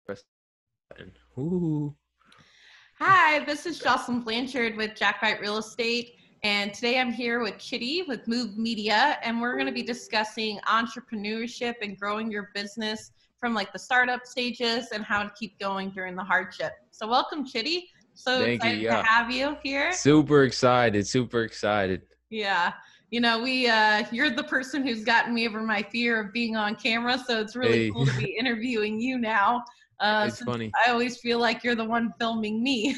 Press button. Ooh. Hi, this is Joslyn Blanchard with Jackknife Real Estate, and today I'm here with Chidi with Move Media, and we're going to be discussing entrepreneurship and growing your business from like the startup stages and how to keep going during the hardship. So welcome, Chidi. So Thank you. excited to Yeah. have you here. Super excited. Super excited. Yeah. You're the person who's gotten me over my fear of being on camera, so it's really Hey, cool to be interviewing you now. it's Since funny. I always feel like you're the one filming me.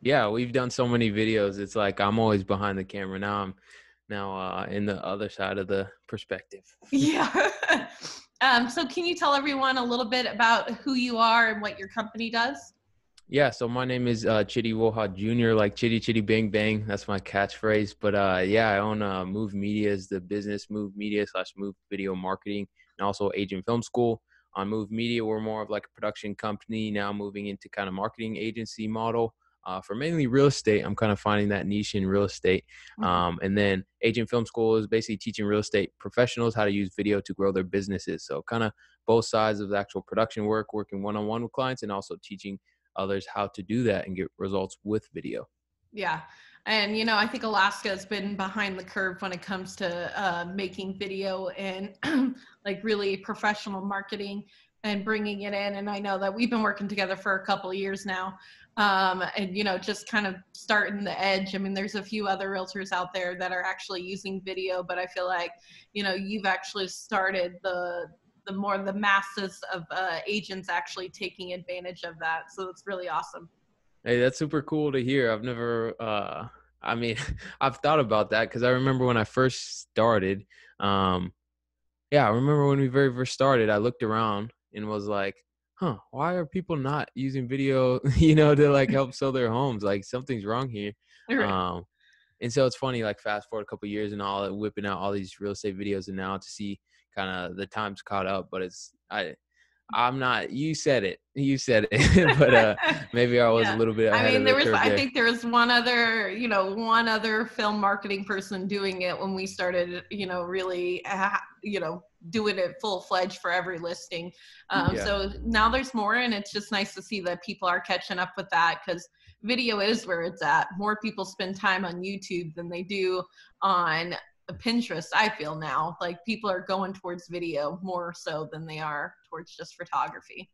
Yeah, we've done so many videos. It's like I'm always behind the camera. Now I'm in the other side of the perspective. Yeah. So can you tell everyone a little bit about who you are and what your company does? Yeah, so my name is Chidi Iwuoha Jr., like Chitty Chitty Bang Bang. That's my catchphrase. But yeah, I own Move Media is the business, Move Media / Move Video Marketing, and also Agent Film School. On Move Media, we're more of like a production company now, moving into kind of marketing agency model for mainly real estate. I'm kind of finding that niche in real estate. And then Agent Film School is basically teaching real estate professionals how to use video to grow their businesses. So kind of both sides of the actual production work, working one-on-one with clients, and also teaching others how to do that and get results with video. Yeah. And, I think Alaska has been behind the curve when it comes to making video and like really professional marketing and bringing it in. And I know that we've been working together for a couple of years now. And, just kind of starting the edge. I mean, there's a few other realtors out there that are actually using video, but I feel like, you've actually started the masses of agents actually taking advantage of that. So it's really awesome. Hey, that's super cool to hear. I've never, I mean, I've thought about that because I remember when I first started. Yeah, I remember when we very first started, I looked around and was like, huh, why are people not using video, to like help sell their homes? Like something's wrong here. Right. Um, and so it's funny, like fast forward a couple of years and all whipping out all these real estate videos and now to see kind of the times caught up, but I'm not, you said it, but maybe I was a Yeah. little bit I ahead mean, of the curve I there. think there was one other film marketing person doing it when we started, really, doing it full fledged for every listing. Yeah. So now there's more, and it's just nice to see that people are catching up with that because video is where it's at. More people spend time on YouTube than they do on Pinterest. I feel now like people are going towards video more so than they are towards just photography.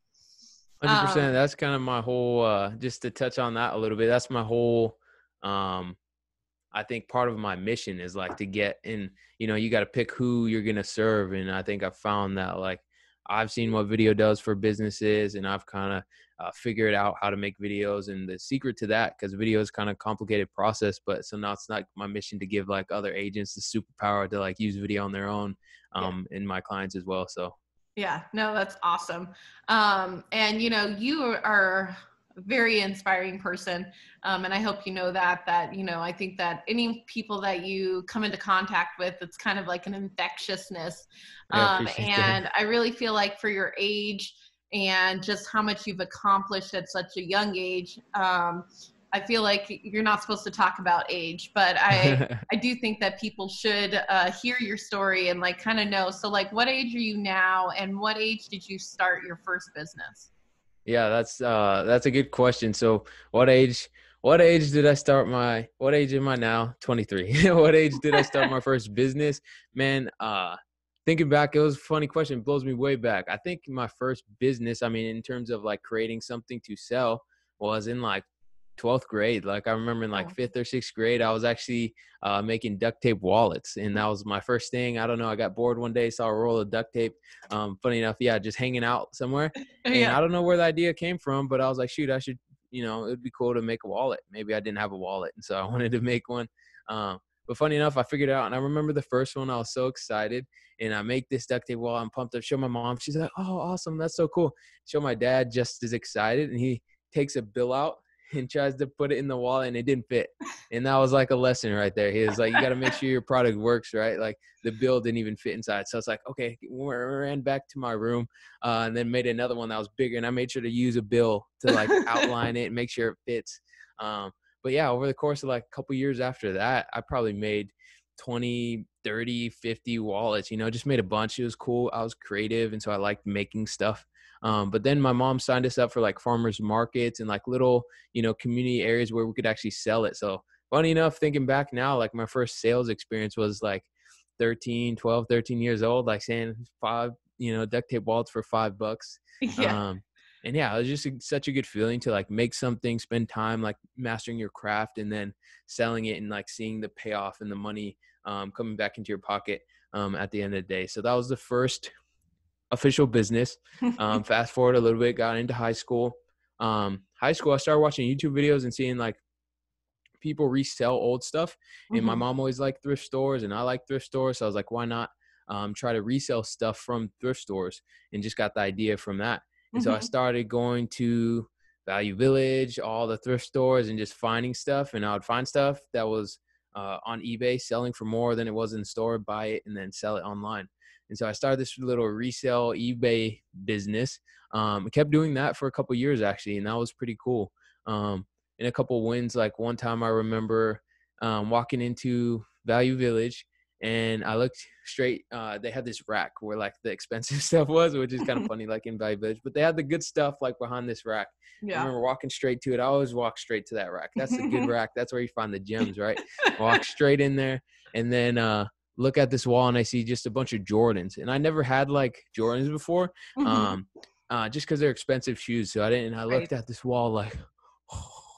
100%. That's kind of my whole, just to touch on that a little bit, that's my whole, I think part of my mission is like to get in, you got to pick who you're going to serve. And I think I've found that like I've seen what video does for businesses and I've kind of figured out how to make videos and the secret to that, because video is kind of complicated process. But so now it's not my mission to give like other agents the superpower to like use video on their own and my clients as well. So. Yeah, no, that's awesome. And you are a very inspiring person. And I hope you know that, I think that any people that you come into contact with, it's kind of like an infectiousness. I appreciate that. And I really feel like for your age and just how much you've accomplished at such a young age, I feel like you're not supposed to talk about age, but I do think that people should hear your story and like kind of know. So like, what age are you now, and what age did you start your first business? Yeah, that's a good question. So what age did I start what age am I now? 23. What age did I start my first business? Man, thinking back, it was a funny question. It blows me way back. I think my first business, I mean, in terms of like creating something to sell, was in like 12th grade. Like I remember in like 5th or 6th grade, I was actually making duct tape wallets. And that was my first thing. I don't know. I got bored one day, saw a roll of duct tape. Funny enough, yeah, just hanging out somewhere. And Yeah. I don't know where the idea came from, but I was like, shoot, I should, it'd be cool to make a wallet. Maybe I didn't have a wallet. And so I wanted to make one. But funny enough, I figured it out. And I remember the first one, I was so excited. And I make this duct tape wallet. I'm pumped up. Show my mom. She's like, oh, awesome. That's so cool. Show my dad, just as excited. And he takes a bill out and tries to put it in the wallet and it didn't fit. And that was like a lesson right there. He was like, you got to make sure your product works, right? Like the bill didn't even fit inside. So it's like, okay, we ran back to my room and then made another one that was bigger. And I made sure to use a bill to like outline it and make sure it fits. But yeah, over the course of like a couple years after that, I probably made 20, 30, 50 wallets, just made a bunch. It was cool. I was creative. And so I liked making stuff. But then my mom signed us up for like farmers markets and like little, community areas where we could actually sell it. So funny enough, thinking back now, like my first sales experience was like 13 years old, like saying five, duct tape wallets for $5. Yeah. Um, and yeah, it was just such a good feeling to like make something, spend time like mastering your craft, and then selling it and like seeing the payoff and the money coming back into your pocket at the end of the day. So that was the first official business. Fast forward a little bit, got into high school. I started watching YouTube videos and seeing like people resell old stuff. And my Mhm. mom always liked thrift stores, and I like thrift stores. So I was like, why not try to resell stuff from thrift stores? And just got the idea from that. And so I Mhm. started going to Value Village, all the thrift stores, and just finding stuff. And I would find stuff that was on eBay selling for more than it was in the store, buy it, and then sell it online. And so I started this little resale eBay business. I kept doing that for a couple years actually, and that was pretty cool. And a couple wins, like one time I remember walking into Value Village, and I looked straight. They had this rack where like the expensive stuff was, which is kind of funny, like in Value Village. But they had the good stuff like behind this rack. I Yeah. remember walking straight to it. I always walk straight to that rack. That's the good rack. That's where you find the gems, right? Walk straight in there, and then look at this wall, and I see just a bunch of Jordans. And I never had like Jordans before, Mhm. just because they're expensive shoes. So I didn't. And I Right. looked at this wall like,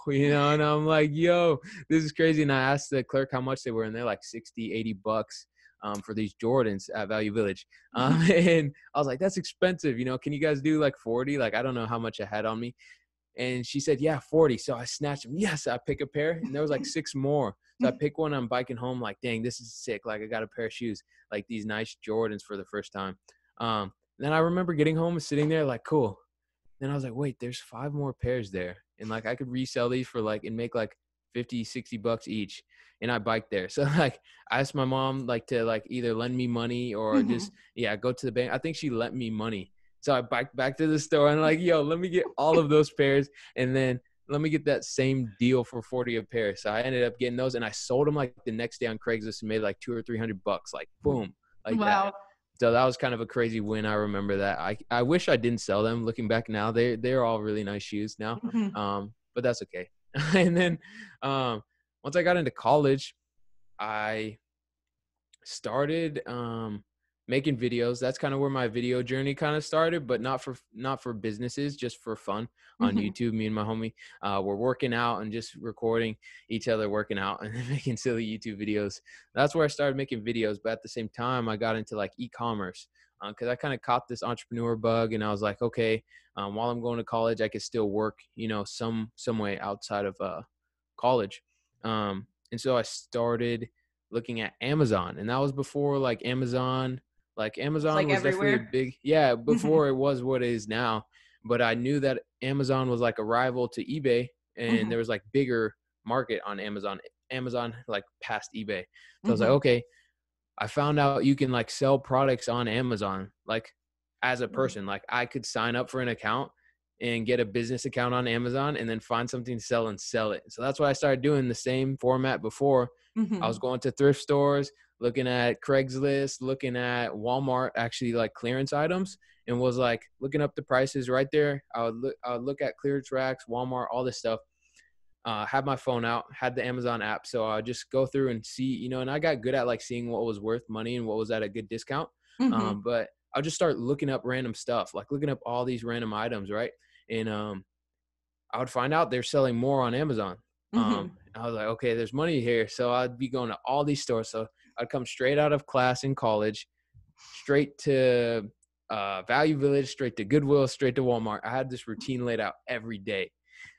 and I'm like, yo, this is crazy. And I asked the clerk how much they were, and they're like 60, $80 for these Jordans at Value Village. And I was like, that's expensive. Can you guys do like 40? Like, I don't know how much I had on me. And she said, yeah, 40. So I snatched them. Yes, I pick a pair. And there was like 6 more. So I pick one. I'm biking home like, dang, this is sick. Like I got a pair of shoes, like these nice Jordans for the first time. Then I remember getting home and sitting there like, cool. Then I was like, wait, there's 5 more pairs there. And like, I could resell these for like, and make like 50, $60 each. And I biked there. So like, I asked my mom like to like either lend me money or just, Mhm. yeah, go to the bank. I think she lent me money. So I biked back to the store and like, yo, let me get all of those pairs. And then let me get that same deal for 40 a pair. So I ended up getting those, and I sold them like the next day on Craigslist and made like 200 or $300, like boom, like that. Wow. So that was kind of a crazy win. I remember that. I wish I didn't sell them. Looking back now, they're all really nice shoes now. Mhm. But that's okay. And then once I got into college, I started making videos. That's kind of where my video journey kind of started, but not for businesses, just for fun on Mhm. YouTube. Me and my homie were working out and just recording each other working out and making silly YouTube videos. That's where I started making videos. But at the same time, I got into like e-commerce because I kind of caught this entrepreneur bug, and I was like, okay, while I'm going to college, I could still work, some way outside of college. And so I started looking at Amazon, and that was before It's Amazon like was definitely a everywhere. big, yeah, Mhm. before it was what it is now. But I knew that Amazon was like a rival to eBay, and Mhm. there was like bigger market on Amazon like past eBay. So I was like, Mhm. okay, I found out you can like sell products on Amazon, like as a Mhm. person. Like I could sign up for an account and get a business account on Amazon and then find something to sell and sell it. So that's what I started doing, the same format before. I was Mhm. going to thrift stores, looking at Craigslist, looking at Walmart, actually like clearance items, and was like looking up the prices right there. I would look at clearance racks, Walmart, all this stuff. Had my phone out, had the Amazon app. So I just go through and see, and I got good at like seeing what was worth money and what was at a good discount. Mhm. But I'll just start looking up random stuff, like looking up all these random items, right? And I would find out they're selling more on Amazon. Mhm. I was like, okay, there's money here. So I'd be going to all these stores. So I'd come straight out of class in college, straight to Value Village, straight to Goodwill, straight to Walmart. I had this routine laid out every day.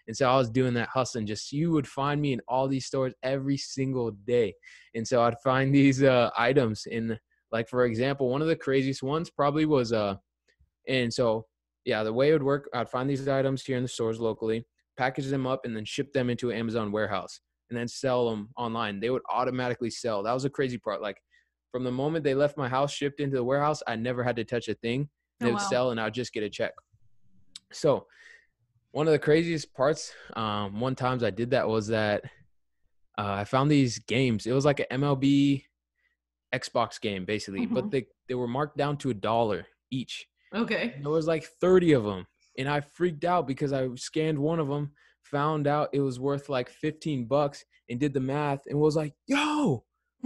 And so I was doing that hustling. Just you would find me in all these stores every single day. And so I'd find these items in, like, for example, one of the craziest ones probably was and so yeah, the way it would work, I'd find these items here in the stores locally, package them up, and then ship them into an Amazon warehouse and then sell them online. They would automatically sell. That was the crazy part. Like from the moment they left my house, shipped into the warehouse, I never had to touch a thing. Oh They would wow. sell and I'd just get a check. So one of the craziest parts, one times I did that was that I found these games. It was like an MLB Xbox game basically, but Mhm. they were marked down to $1 each. Okay. And there was like 30 of them. And I freaked out because I scanned one of them, found out it was worth like $15 and did the math and was like, yo,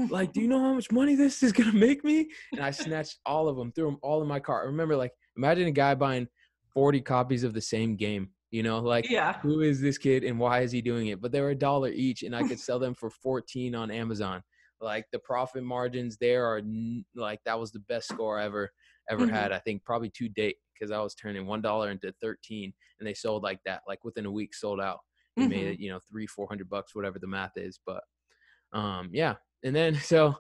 like, do you know how much money this is going to make me? And I snatched all of them, threw them all in my car. I remember, like, imagine a guy buying 40 copies of the same game, you know, like, Yeah. who is this kid and why is he doing it? But they were $1 each and I could sell them for 14 on Amazon. Like, the profit margins there are like, that was the best score I ever Mhm. had. I think probably to date, because I was turning $1 into 13 and they sold like that, like within a week sold out and made it, Mhm. you know, $300-400, whatever the math is. But yeah. And then so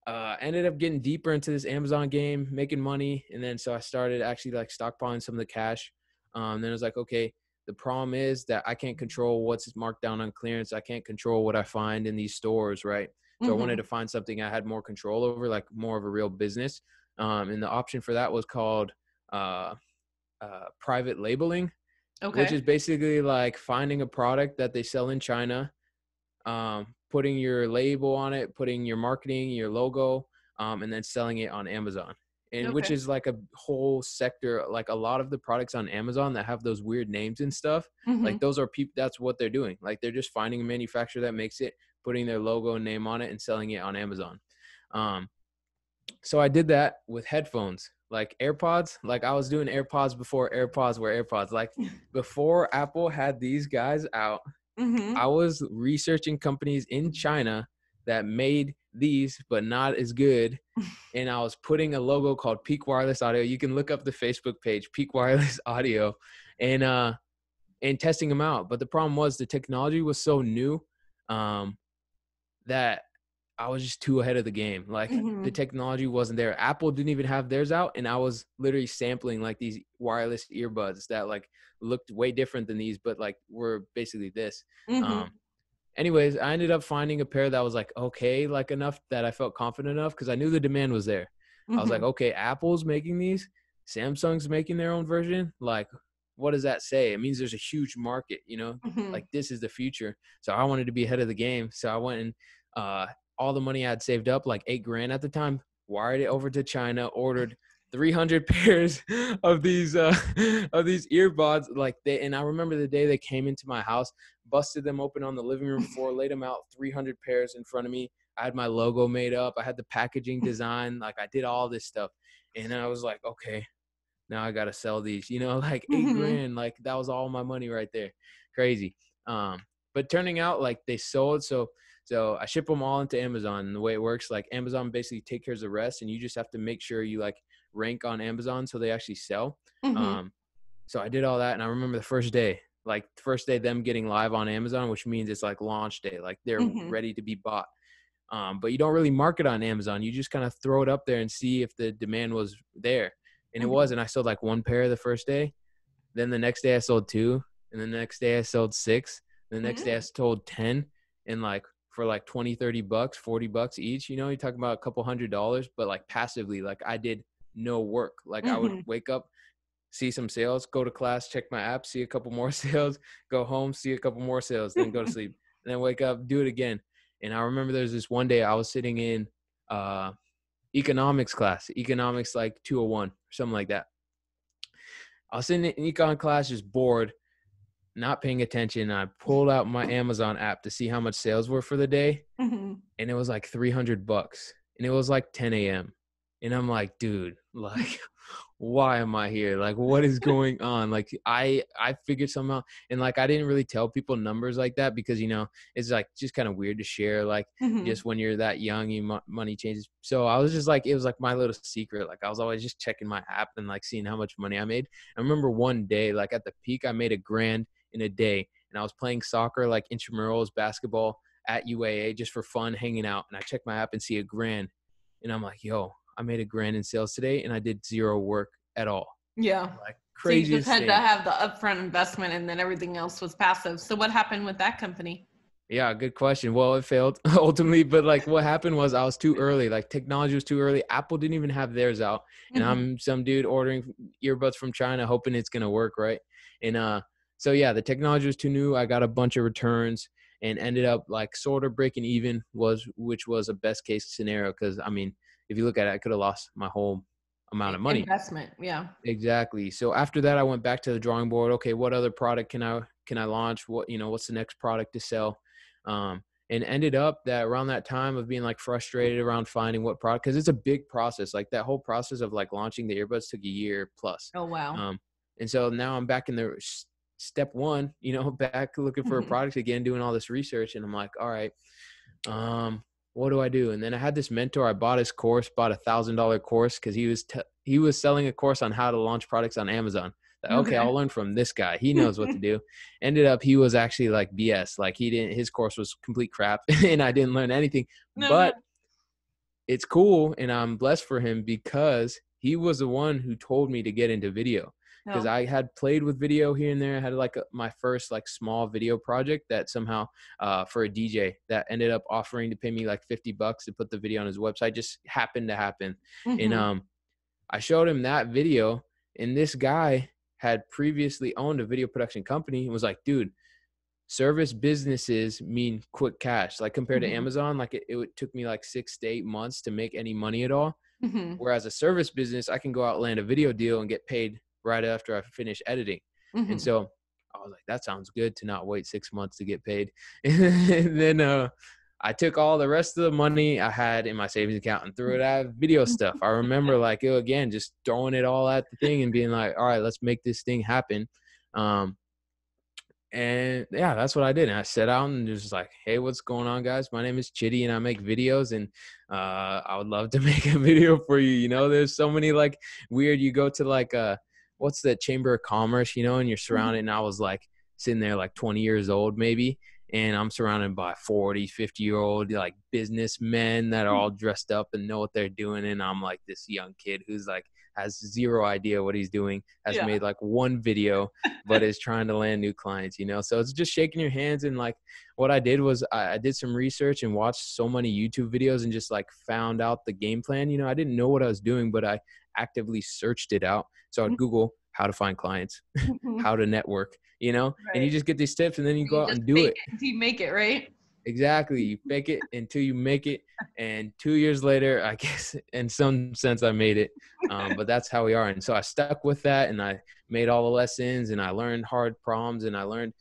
ended up getting deeper into this Amazon game, making money. And then so I started actually like stockpiling some of the cash. Then I was like, okay, the problem is that I can't control what's marked down on clearance. I can't control what I find in these stores, right? So I wanted to Mhm. find something I had more control over, like more of a real business. And the option for that was called uh, private labeling, which Okay. is basically like finding a product that they sell in China, putting your label on it, putting your marketing, your logo, and then selling it on Amazon. And which Okay. is like a whole sector, like a lot of the products on Amazon that have those weird names and stuff, like Mhm. those are people, that's what they're doing. Like they're just finding a manufacturer that makes it, putting their logo and name on it and selling it on Amazon. Um, so I did that with headphones, like AirPods. Like I was doing AirPods before AirPods were AirPods. Like before Apple had these guys out, I Mhm. was researching companies in China that made these, but not as good. And I was putting a logo called Peak Wireless Audio. You can look up the Facebook page, Peak Wireless Audio, and testing them out. But the problem was the technology was so new, that I was just too ahead of the game. Like the Mhm. technology wasn't there. Apple didn't even have theirs out, and I was literally sampling like these wireless earbuds that like looked way different than these, but like were basically this. Um, Mhm. anyways, I ended up finding a pair that was like okay, like enough that I felt confident enough because I knew the demand was there. I was like, Mhm. okay, Apple's making these, Samsung's making their own version. Like, what does that say? It means there's a huge market, you know, like Mhm. this is the future. So I wanted to be ahead of the game. So I went and uh, all the money I had saved up, like 8 grand at the time, wired it over to China, ordered 300 pairs of these earbuds. Like they, and I remember the day they came into my house, busted them open on the living room floor, laid them out 300 pairs in front of me. I had my logo made up. I had the packaging design. Like I did all this stuff. And I was like, okay, now I got to sell these, you know, like 8 grand, like that was all my money right there. Crazy. Um, but turning out like they sold. So I ship them all into Amazon, and the way it works, like Amazon basically take care of the rest, and you just have to make sure you like rank on Amazon so they actually sell. Mhm. Um, so I did all that, and I remember the first day, like the first day them getting live on Amazon, which means it's like launch day, like they're Mhm. ready to be bought. But you don't really market on Amazon. You just kind of throw it up there and see if the demand was there. And it was. Mhm. And I sold like one pair the first day. Then the next day I sold two. And the next day I sold six. And the next day I Mhm. sold 10. And like for like 20, $30, $40 each, you know, you're talking about a couple $100, but like passively, like I did no work. Like I would Mhm. wake up, see some sales, go to class, check my app, see a couple more sales, go home, see a couple more sales, then go to sleep, and then wake up, do it again. And I remember there was this one day I was sitting in uh, economics class, economics like 201 or something like that. I was sitting in econ class, just bored, not paying attention. I pulled out my Amazon app to see how much sales were for the day, Mhm. and it was like $300, and it was like 10 a.m. And I'm like, dude, like, why am I here? Like, what is going on? Like, I figured somehow, and like, I didn't really tell people numbers like that because you know it's like just kind of weird to share. Like, just Mhm. when you're that young, money changes. So I was just like, it was like my little secret. Like, I was always just checking my app and like seeing how much money I made. I remember one day, like at the peak, I made $1,000 in a day, and I was playing soccer, like intramurals, basketball at UAA just for fun, hanging out. And I check my app and see $1,000, and I'm like, yo, I made $1,000 in sales today, and I did zero work at all. Yeah. Like So you just craziest had to thing. have the upfront investment and then everything else was passive. So what happened with that company? Yeah, good question. Well, it failed ultimately, but like what happened was I was too early. Like technology was too early. Apple didn't even have theirs out, and Mhm. I'm some dude ordering earbuds from China, hoping it's gonna work, right? And so yeah, the technology was too new. I got a bunch of returns and ended up like sort of breaking even, which was a best case scenario because I mean, if you look at it, I could have lost my whole amount of money. Investment. Yeah. Exactly. So after that, I went back to the drawing board. Okay, what other product can I launch? What, what's the next product to sell? And ended up that around that time of being like frustrated around finding what product, because it's a big process. Like that whole process of like launching the earbuds took a year plus. Oh, wow. And so now I'm back in the step one, back looking for a product again, doing all this research. And I'm like, all right, what do I do? And then I had this mentor. I bought his course, bought $1,000 course, because he was selling a course on how to launch products on Amazon. Okay, I'll learn from this guy. He knows what to do. Ended up, he was actually like BS. Like his course was complete crap and I didn't learn anything. But it's cool, and I'm blessed for him because he was the one who told me to get into video. Because I had played with video here and there. I had like my first like small video project that somehow for a DJ that ended up offering to pay me like $50 to put the video on his website. Just happened to happen. And I showed him that video, and this guy had previously owned a video production company and was like, dude, service businesses mean quick cash. Like compared to Amazon, like it took me like 6 to 8 months to make any money at all. Whereas a service business, I can go out, land a video deal, and get paid right after I finish editing. And so I was like, that sounds good, to not wait 6 months to get paid. And then I took all the rest of the money I had in my savings account and threw it at video stuff. I remember like, again, just throwing it all at the thing and being like, all right, let's make this thing happen. And yeah, that's what I did. And I set out and just like, hey, what's going on, guys? My name is Chidi and I make videos, and I would love to make a video for you. There's so many like weird, you go to like, what's that Chamber of Commerce, and you're surrounded. And I was like sitting there like 20 years old maybe. And I'm surrounded by 40, 50-year-old like businessmen that are all dressed up and know what they're doing. And I'm like this young kid who's like has zero idea what he's doing, has made like one video, but is trying to land new clients, So it's just shaking your hands. And like what I did was I did some research and watched so many YouTube videos and just like found out the game plan. I didn't know what I was doing, but I actively searched it out. So I'd Google how to find clients, how to network, and you just get these tips and then you go out and do it. Until you make it, right? Exactly. You fake it until you make it. And 2 years later, I guess in some sense I made it. But that's how we are. And so I stuck with that, and I made all the lessons, and I learned hard problems, and I learned,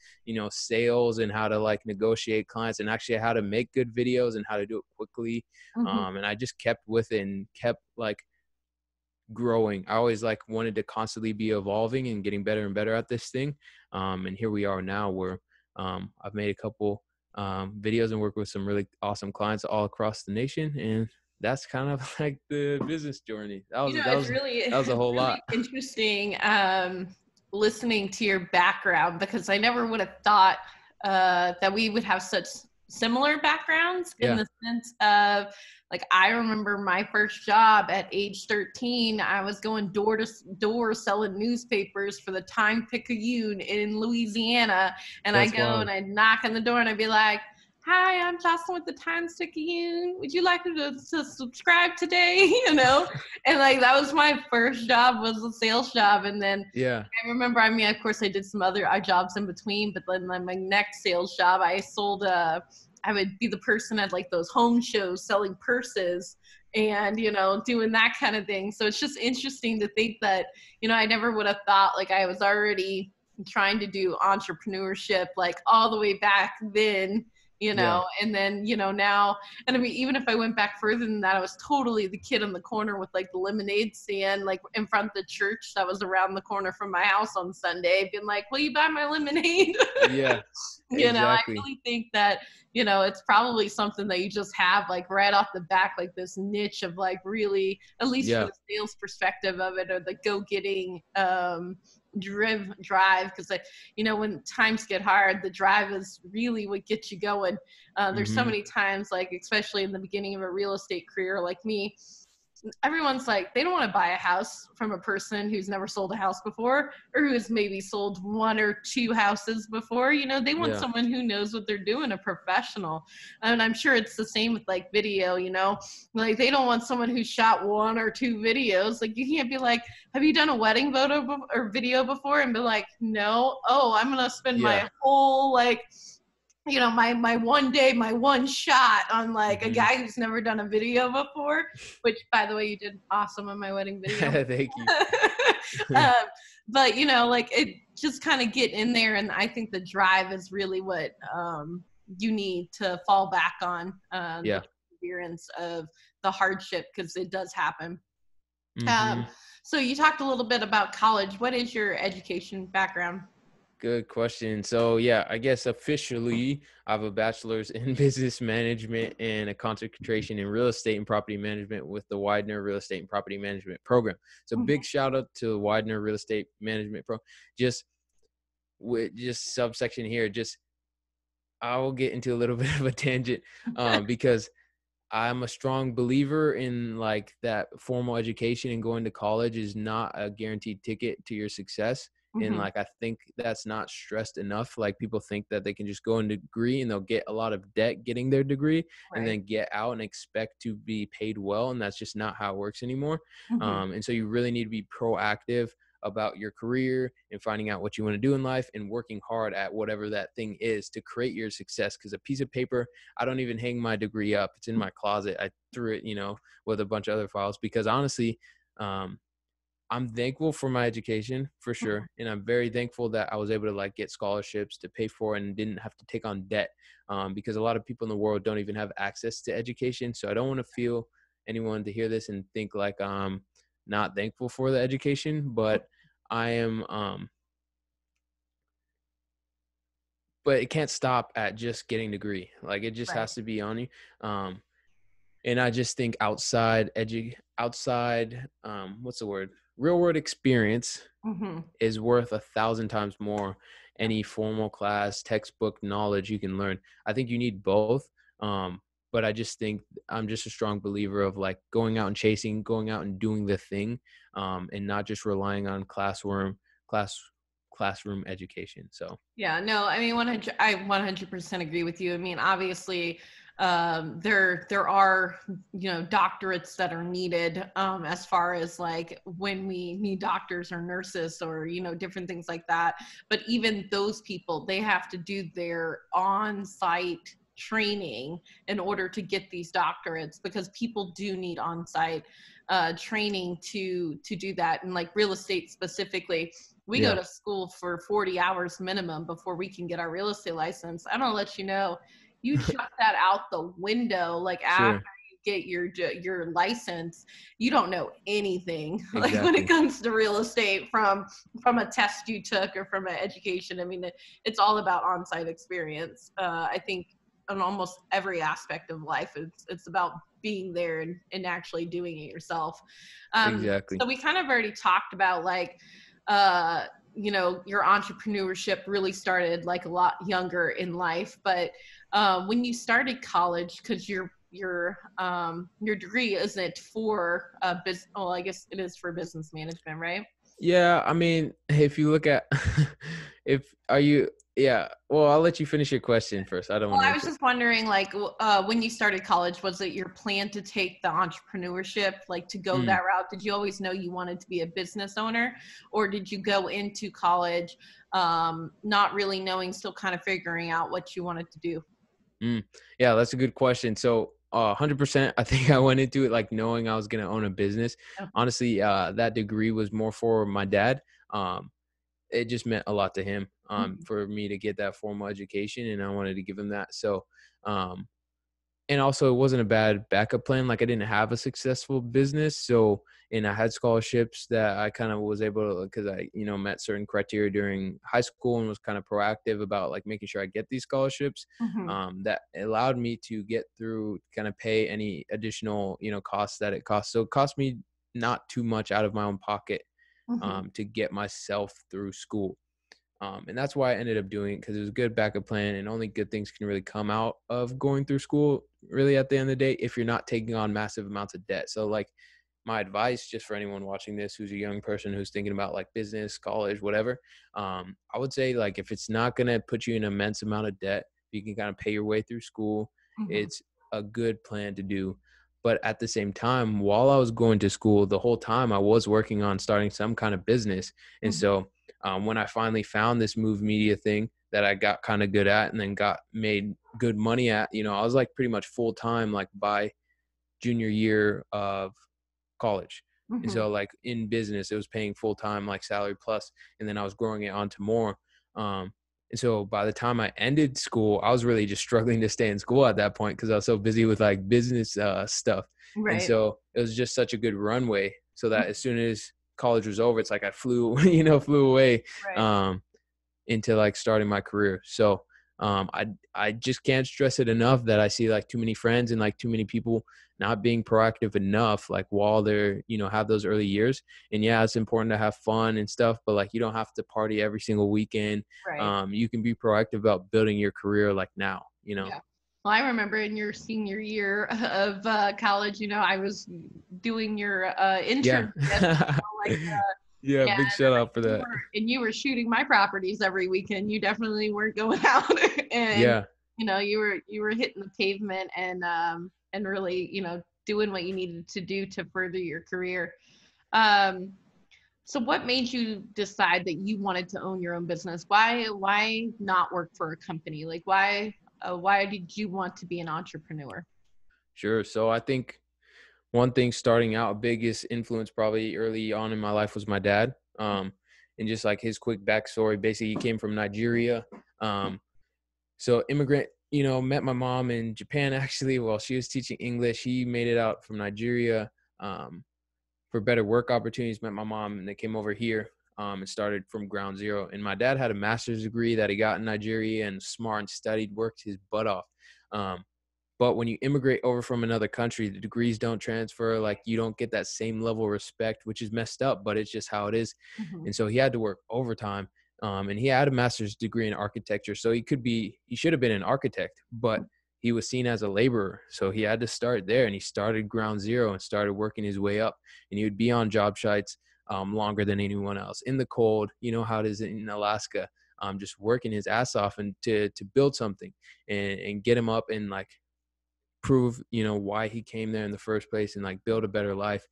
sales and how to like negotiate clients, and actually how to make good videos and how to do it quickly. And I just kept with it and kept like growing. I always like wanted to constantly be evolving and getting better and better at this thing. And here we are now where I've made a couple videos and work with some really awesome clients all across the nation. And that's kind of like the business journey. That was a whole lot. Interesting listening to your background, because I never would have thought that we would have such similar backgrounds in the sense of, like, I remember my first job at age 13. I was going door to door selling newspapers for the Time-Picayune in Louisiana. And I go and I knock on the door and I'd be like, hi, I'm Joslyn with the Times-Picayune. Would you like to subscribe today? And like, that was my first job, was a sales job. And then I remember, of course I did some other jobs in between, but then my next sales job, I sold I would be the person at like those home shows selling purses and, doing that kind of thing. So it's just interesting to think that, I never would have thought like I was already trying to do entrepreneurship, like all the way back then, and then, now, and I mean, even if I went back further than that, I was totally the kid on the corner with like the lemonade stand, like in front of the church that was around the corner from my house on Sunday, being like, will you buy my lemonade? Yeah. I really think that, it's probably something that you just have like right off the back, like this niche of like really, at least from the sales perspective of it, or the go-getting, drive, because when times get hard, the drive is really what gets you going. There's so many times, like especially in the beginning of a real estate career like me, everyone's like, they don't want to buy a house from a person who's never sold a house before, or who's maybe sold 1 or 2 houses before. They want someone who knows what they're doing, a professional. And I'm sure it's the same with like video, like they don't want someone who shot 1 or 2 videos. Like you can't be like, have you done a wedding photo or video before? And be like, no. Oh, I'm going to spend my whole like my one day, my one shot on like a Hmm. guy who's never done a video before, which by the way, you did awesome on my wedding video. Thank you. um, but like it just kind of get in there. And I think the drive is really what you need to fall back on, the Yeah. perseverance of the hardship, because it does happen. Um, Hmm. so you talked a little bit about college. What is your education background? Good question. So yeah, I guess officially I have a bachelor's in business management and a concentration in real estate and property management with the Widener Real Estate and Property Management program. So Mhm. big shout out to Widener Real Estate Management Pro. Just with just subsection here, just I will get into a little bit of a tangent because I'm a strong believer in like that formal education, and going to college is not a guaranteed ticket to your success. And Mhm. like, I think that's not stressed enough. Like, people think that they can just go and degree and they'll get a lot of debt getting their degree and Right. then get out and expect to be paid well. And that's just not how it works anymore. Mhm. And so you really need to be proactive about your career and finding out what you want to do in life and working hard at whatever that thing is to create your success. Because a piece of paper, I don't even hang my degree up. It's in my closet. I threw it, with a bunch of other files because honestly, um, I'm thankful for my education for sure. And I'm very thankful that I was able to like get scholarships to pay for it and didn't have to take on debt, because a lot of people in the world don't even have access to education. So I don't want to feel anyone to hear this and think like I'm not thankful for the education, but I am, but it can't stop at just getting degree. Like, it just Right. has to be on you. Um, And I just think outside, what's the word? Real world experience Mhm. is worth 1,000 times more any formal class, textbook knowledge you can learn. I think you need both. But I just think I'm just a strong believer of like going out and doing the thing, and not just relying on class, classroom education. So Yeah, no, I mean, 100, I 100% agree with you. I mean, obviously, there are, doctorates that are needed, as far as like when we need doctors or nurses or, different things like that. But even those people, they have to do their on-site training in order to get these doctorates, because people do need on-site training to do that. And like real estate specifically, we go yeah, to school for 40 hours minimum before we can get our real estate license. I'm gonna let you know, you chuck that out the window. Like after sure, you get your license, you don't know anything like when it exactly, comes to real estate from a test you took or from an education. I mean, it's all about on-site experience. I think on almost every aspect of life, it's about being there and actually doing it yourself. exactly. So we kind of already talked about like uh your entrepreneurship really started like a lot younger in life, but when you started college, because your degree isn't for business, well, I guess it is for business management, right? Yeah, I mean, if you look at if are you yeah, well, I'll let you finish your question first. I don't Well, want to I was interrupt. just wondering, like, when you started college, was it your plan to take the entrepreneurship, like to go Mm, that route? Did you always know you wanted to be a business owner, or did you go into college not really knowing, still kind of figuring out what you wanted to do? mm. Yeah, that's a good question. So, 100%, I think I went into it like knowing I was gonna own a business. Oh. Honestly, that degree was more for my dad. Um, it just meant a lot to him, Mhm. for me to get that formal education, and I wanted to give him that. So, um, and also it wasn't a bad backup plan. Like, I didn't have a successful business, so and I had scholarships that I kind of was able to, because I met certain criteria during high school and was kind of proactive about like making sure I get these scholarships, Mhm. that allowed me to get through, kind of pay any additional costs that it costs. So it cost me not too much out of my own pocket, Mhm. to get myself through school. And that's why I ended up doing it, because it was a good backup plan, and only good things can really come out of going through school, really, at the end of the day, if you're not taking on massive amounts of debt. So, like, my advice, just for anyone watching this who's a young person who's thinking about like business, college, whatever, I would say, like, if it's not going to put you in an immense amount of debt, you can kind of pay your way through school. Mhm. It's a good plan to do. But at the same time, while I was going to school, the whole time I was working on starting some kind of business. And Mhm. so, when I finally found this Move Media thing that I got kind of good at and then got made good money at. You know, I was like pretty much full time like by junior year of college. And Mm-hmm. so like in business, it was paying full time, like salary plus, and then I was growing it onto more. Um, and so by the time I ended school, I was really just struggling to stay in school at that point because I was so busy with like business stuff. And Right. so it was just such a good runway so that as soon as college was over, it's like I flew, you know, flew away. Right. Um, into like starting my career. So I just can't stress it enough that I see like too many friends and like too many people not being proactive enough like while they're, you know, have those early years. And yeah, it's important to have fun and stuff, but like you don't have to party every single weekend. Right. You can be proactive about building your career like now, you know. Yeah. Well, I remember in your senior year of college, you know, I was doing your Yeah. internship, you know, like Yeah, and big shout out for you that. were shooting my properties every weekend. You definitely weren't going out and Yeah. you know, you were hitting the pavement and really, you know, doing what you needed to do to further your career. Um so what made you decide that you wanted to own your own business? Why not work for a company? Like why did you want to be an entrepreneur? Sure. So I think one thing starting out, biggest influence probably early on in my life was my dad. And just like his quick backstory, basically he came from Nigeria. Um, so immigrant, you know, met my mom in Japan actually while she was teaching English. He made it out from Nigeria for better work opportunities, met my mom, and they came over here and started from ground zero. And my dad had a master's degree that he got in Nigeria and smart and studied, worked his butt off. Um, but when you immigrate over from another country, the degrees don't transfer. Like you don't get that same level of respect, which is messed up, but it's just how it is. Mm-hmm. And so he had to work overtime. And he had a master's degree in architecture. So he should have been an architect, but he was seen as a laborer. So he had to start there and he started ground zero and started working his way up. And he would be on job sites longer than anyone else in the cold. You know how it is in Alaska, just working his ass off and to build something and get him up and like prove, you know, why he came there in the first place and like build a better life.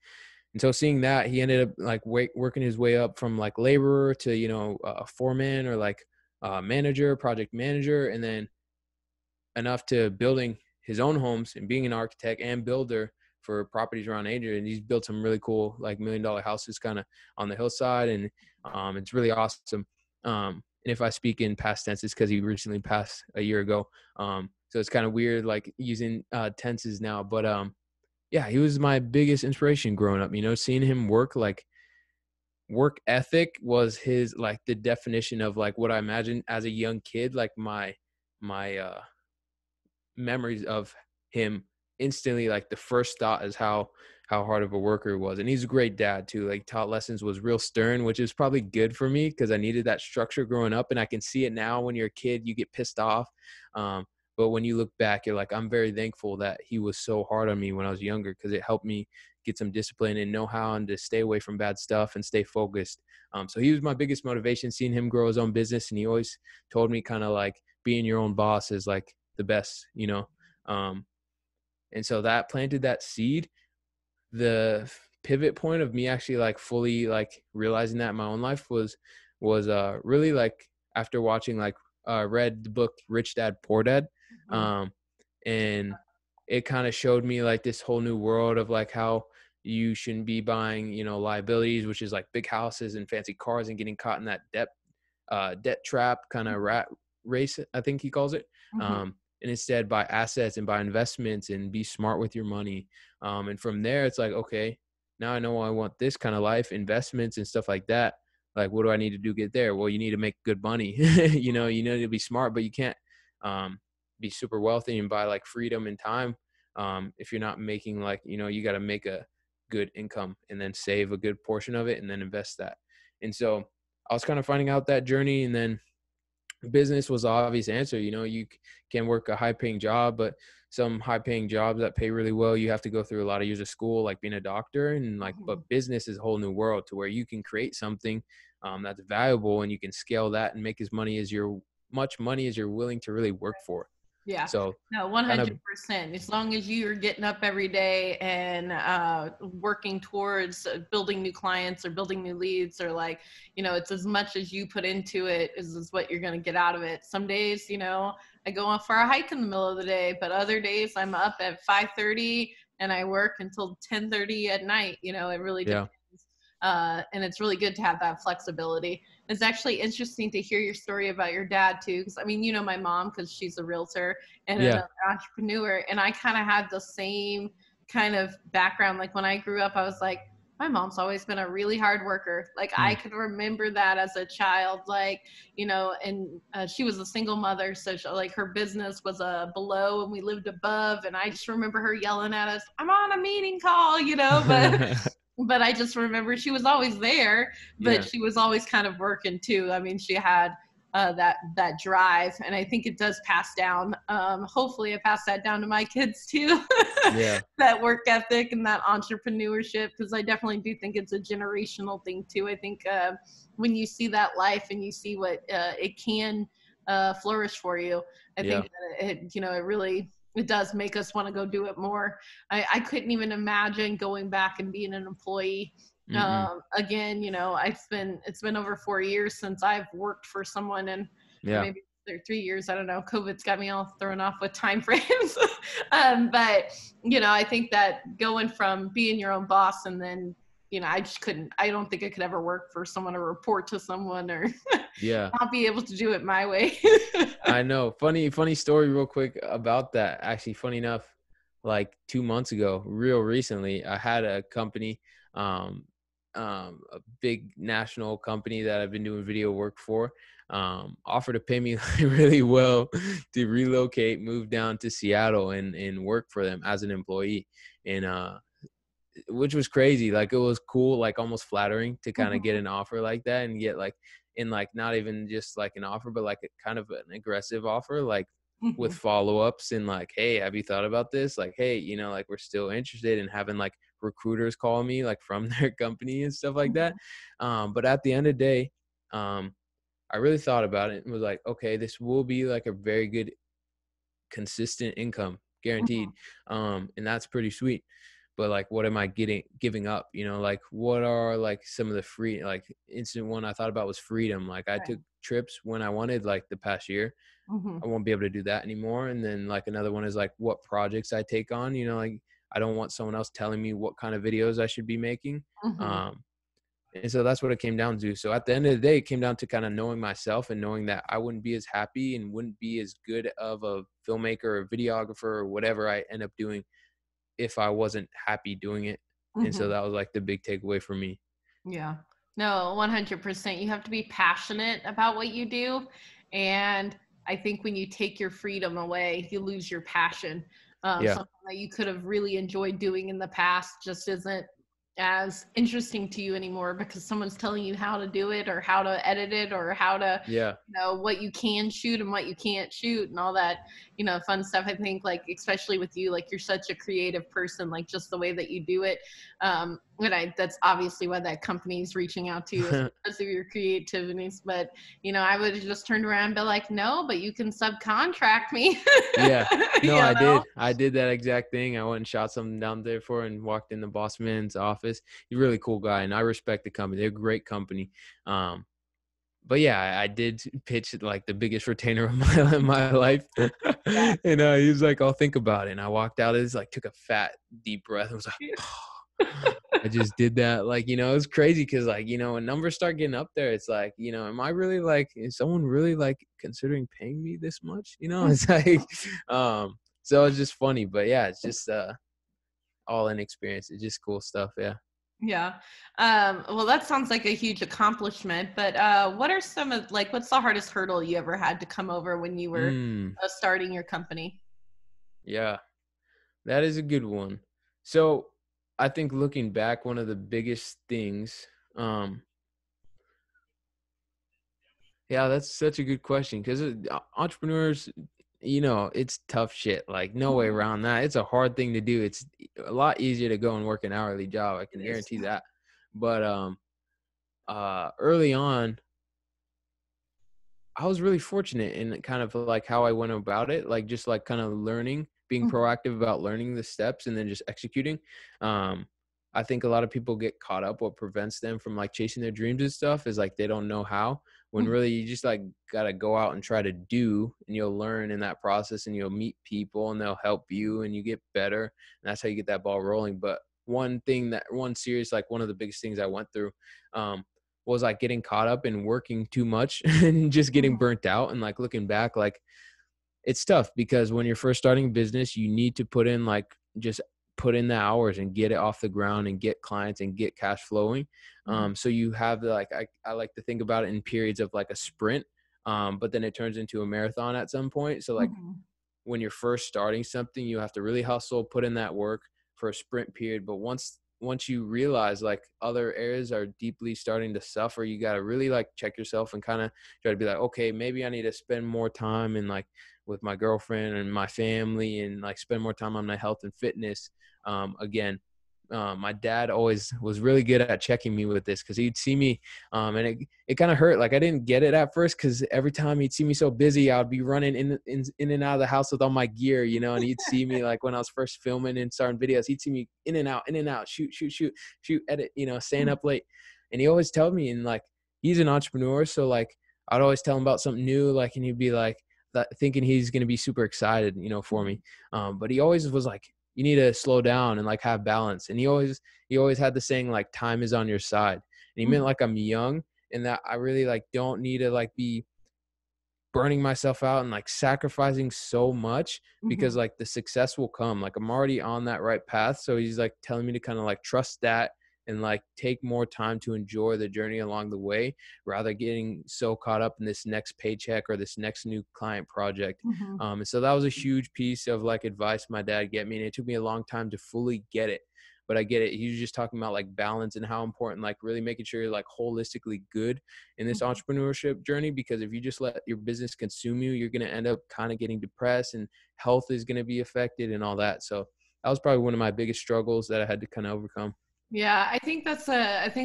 And so seeing that, he ended up like working his way up from like laborer to, you know, a foreman or like manager, project manager, and then enough to building his own homes and being an architect and builder for properties around Asia. And he's built some really cool like $1 million houses kind of on the hillside. And it's really awesome. And if I speak in past tense, it's because he recently passed a year ago. So it's kind of weird like using tenses now. But yeah, he was my biggest inspiration growing up, you know, seeing him work. Like work ethic was his like the definition of like what I imagined as a young kid. Like my memories of him instantly, like the first thought is how hard of a worker he was. And he's a great dad too, like taught lessons, was real stern, which is probably good for me because I needed that structure growing up. And I can see it now. When you're a kid you get pissed off, but when you look back you're like, I'm very thankful that he was so hard on me when I was younger because it helped me get some discipline and know how and to stay away from bad stuff and stay focused. So he was my biggest motivation, seeing him grow his own business. And he always told me kind of like being your own boss is like the best, you know. um and so that planted that seed. The pivot point of me actually like fully like realizing that in my own life was really like after watching like read the book Rich Dad Poor Dad. Mm-hmm. um and it kind of showed me like this whole new world of like how you shouldn't be buying, you know, liabilities, which is like big houses and fancy cars, and getting caught in that debt trap kind of rat race, I think he calls it. Mm-hmm. And instead buy assets and buy investments and be smart with your money. And from there, it's like, okay, now I know I want this kind of life, investments and stuff like that. Like, what do I need to do to get there? Well, you need to make good money. You know, you need to be smart, but you can't be super wealthy and buy like freedom and time if you're not making like, you know, you got to make a good income and then save a good portion of it and then invest that. And so I was kind of finding out that journey, and then business was the obvious answer. You know, you can work a high paying job, but some high paying jobs that pay really well, you have to go through a lot of years of school, like being a doctor. And like, Mm-hmm. but business is a whole new world to where you can create something that's valuable, and you can scale that and make as much money as you're willing to really work for. Yeah. So No, kind of, 100%. As long as you're getting up every day and working towards building new clients or building new leads, or like, it's as much as you put into it is what you're going to get out of it. Some days, I go on for a hike in the middle of the day, but other days I'm up at 5:30 and I work until 10:30 at night. It really yeah, depends. And it's really good to have that flexibility. It's actually interesting to hear your story about your dad too, because I mean, my mom, because she's a realtor and yeah, another entrepreneur, and I kind of had the same kind of background. Like when I grew up, I was like, my mom's always been a really hard worker. Like I mm, could remember that as a child, like, and she was a single mother. So like her business was below and we lived above. And I just remember her yelling at us, I'm on a meeting call, but I just remember she was always there, but yeah, she was always kind of working too. I mean, she had that drive, and I think it does pass down. Hopefully, I pass that down to my kids too. yeah, That work ethic and that entrepreneurship, because I definitely do think it's a generational thing too. I think when you see that life and you see what it can flourish for you, I yeah, think that it really it does make us want to go do it more. I couldn't even imagine going back and being an employee mm-mm, again. It's been over 4 years since I've worked for someone, and or yeah, maybe they're 3 years. I don't know. COVID's got me all thrown off with time frames. But I think that going from being your own boss and then I just couldn't. I don't think I could ever work for someone or report to someone or yeah. not be able to do it my way. I know. Funny story real quick about that. Actually, funny enough, like 2 months ago, real recently, I had a company, um, a big national company that I've been doing video work for, offer to pay me really well to relocate, move down to Seattle and work for them as an employee. And which was crazy. Like it was cool, like almost flattering to kind of get Mhm, an offer like that and get like in like not even just like an offer, but like a kind of an aggressive offer, like with mhm, follow-ups and like, hey, have you thought about this? Like, hey, like we're still interested in having like recruiters call me like from their company and stuff like that. mhm, But at the end of the day, um, I really thought about it and was like, okay, this will be like a very good consistent income mhm. guaranteed, and that's pretty sweet. But like what am I giving up, like what are like some of the free, like instant one I thought about was freedom. Like I Right. took trips when I wanted, like the past year. Mhm, I won't be able to do that anymore. And then like another one is like what projects I take on, like I don't want someone else telling me what kind of videos I should be making. mhm. And so that's what it came down to. So at the end of the day, it came down to kind of knowing myself and knowing that I wouldn't be as happy and wouldn't be as good of a filmmaker or videographer or whatever I end up doing if I wasn't happy doing it. And so Mhm. that was like the big takeaway for me. Yeah. No, 100%. You have to be passionate about what you do. And I think when you take your freedom away, you lose your passion. Yeah. Something that you could have really enjoyed doing in the past just isn't as interesting to you anymore because someone's telling you how to do it or how to edit it or how to, Yeah. what you can shoot and what you can't shoot and all that, fun stuff. I think like, especially with you, like you're such a creative person, like just the way that you do it. That's obviously why that company is reaching out to you is because of your creativities. But, I would have just turned around and be like, no, but you can subcontract me. Yeah. No, you I know? did. I did that exact thing. I went and shot something down there for and walked in the boss man's office. He's a really cool guy and I respect the company. They're a great company. Um, but yeah, I did pitch like the biggest retainer of my life. Yeah. And he was like, I'll think about it. And I walked out, it's like took a fat deep breath and was like, I just did that. Like, it was crazy because like, when numbers start getting up there, it's like, am I really like, is someone really like considering paying me this much? It's like, so it's just funny. But yeah, it's just all in experience. It's just cool stuff. Yeah. Yeah. Well, that sounds like a huge accomplishment, but what are some of like, what's the hardest hurdle you ever had to come over when you were Mm, starting your company? yeah. That is a good one. So I think looking back, one of the biggest things, um, yeah, that's such a good question because entrepreneurs, it's tough shit. Like no way Mhm. around that. It's a hard thing to do. It's a lot easier to go and work an hourly job. I It can is. guarantee that. But early on, I was really fortunate in kind of like how I went about it, like just like kind of learning, being Mhm, proactive about learning the steps and then just executing. Um, I think a lot of people get caught up. What prevents them from like chasing their dreams and stuff is like they don't know how. When mhm, really you just like gotta go out and try to do, and you'll learn in that process, and you'll meet people, and they'll help you, and you get better, and that's how you get that ball rolling. But one serious, like one of the biggest things I went through, um, was like getting caught up in working too much and just getting mhm, burnt out. And like looking back, like it's tough because when you're first starting a business, you need to put in like just put in the hours and get it off the ground and get clients and get cash flowing. mhm, So you have the like I like to think about it in periods of like a sprint, but then it turns into a marathon at some point. So like mhm, when you're first starting something, you have to really hustle, put in that work for a sprint period. But once you realize like other areas are deeply starting to suffer, you got to really like check yourself and kind of try to be like, okay, maybe I need to spend more time and like with my girlfriend and my family and like spend more time on my health and fitness. Again, my dad always was really good at checking me with this because he'd see me, and it kind of hurt. Like I didn't get it at first because every time he'd see me so busy, I'd be running in and out of the house with all my gear, and he'd see me like when I was first filming and starting videos, he'd see me in and out, shoot, edit, staying mhm, up late. And he always told me, and like he's an entrepreneur, so like I'd always tell him about something new, like, and he'd be like, thinking he's going to be super excited, for mhm, me. But he always was like, you need to slow down and like have balance. And he always had the saying like time is on your side. And he meant mhm, like I'm young and that I really like don't need to like be burning myself out and like sacrificing so much because mhm, like the success will come. Like I'm already on that right path. So he's like telling me to kind of like trust that and like take more time to enjoy the journey along the way rather getting so caught up in this next paycheck or this next new client project. mhm. And so that was a huge piece of like advice my dad gave me. And it took me a long time to fully get it. But I get it. He was just talking about like balance and how important, like really making sure you're like holistically good in this Mhm. entrepreneurship journey, because if you just let your business consume you, you're going to end up kind of getting depressed and health is going to be affected and all that. So that was probably one of my biggest struggles that I had to kind of overcome. Yeah, I think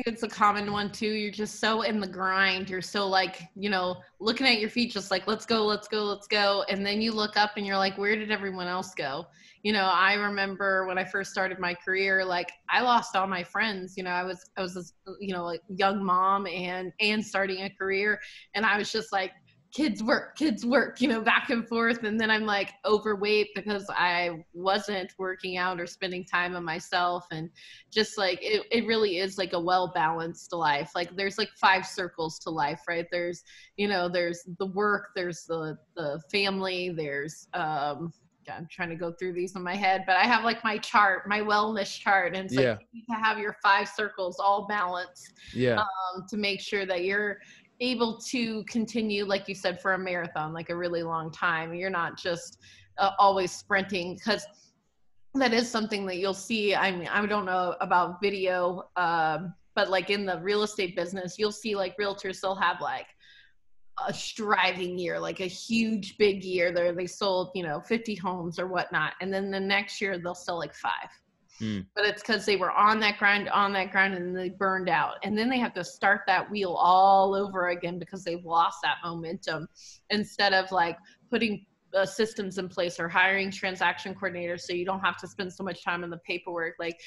it's a common one too. You're just so in the grind. You're so like, looking at your feet, just like, let's go, let's go, let's go. And then you look up and you're like, where did everyone else go? I remember when I first started my career, like I lost all my friends. I was this, like young mom and starting a career. And I was just like, kids work, back and forth. And then I'm like overweight because I wasn't working out or spending time on myself. And just like it really is like a well balanced life. Like there's like five circles to life, right? There's the work, there's the family, there's I'm trying to go through these in my head, but I have like my chart, my wellness chart, and it's like Yeah. you need to have your five circles all balanced, Yeah. to make sure that you're able to continue, like you said, for a marathon, like a really long time. You're not just always sprinting, because that is something that you'll see. I mean, I don't know about video, but like in the real estate business, you'll see like realtors, they'll have like a striving year, like a huge big year. They sold, 50 homes or whatnot. And then the next year they'll sell like five. Mm. But it's because they were on that grind, and then they burned out. And then they have to start that wheel all over again because they've lost that momentum, instead of like putting systems in place or hiring transaction coordinators so you don't have to spend so much time in the paperwork. Like,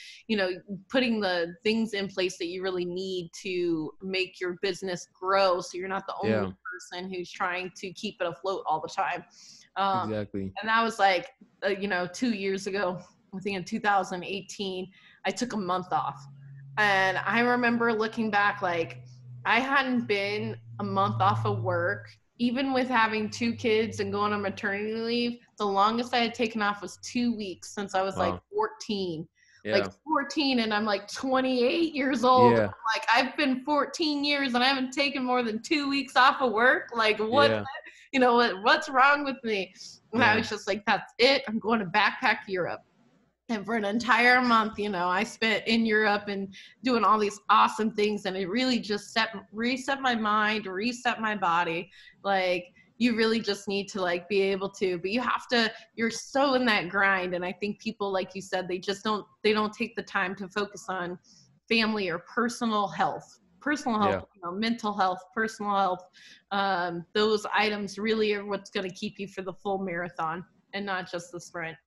putting the things in place that you really need to make your business grow so you're not the only Yeah. person who's trying to keep it afloat all the time. Um, Exactly. and that was like, 2 years ago. I think in 2018, I took a month off. And I remember looking back, like, I hadn't been a month off of work, even with having two kids and going on maternity leave. The longest I had taken off was 2 weeks since I was like Wow. 14. Like Yeah. 14, and I'm like 28 years old. Yeah. I'm like, I've been 14 years and I haven't taken more than 2 weeks off of work. Like, Yeah. what's wrong with me? And I Yeah. was just like, that's it. I'm going to backpack Europe. And for an entire month, I spent in Europe and doing all these awesome things. And it really just reset my mind, reset my body. Like, you really just need to like be able to, but you're so in that grind. And I think people, like you said, they don't take the time to focus on family or personal health. personal Yeah. health, mental health, personal health. Those items really are what's going to keep you for the full marathon and not just the sprint.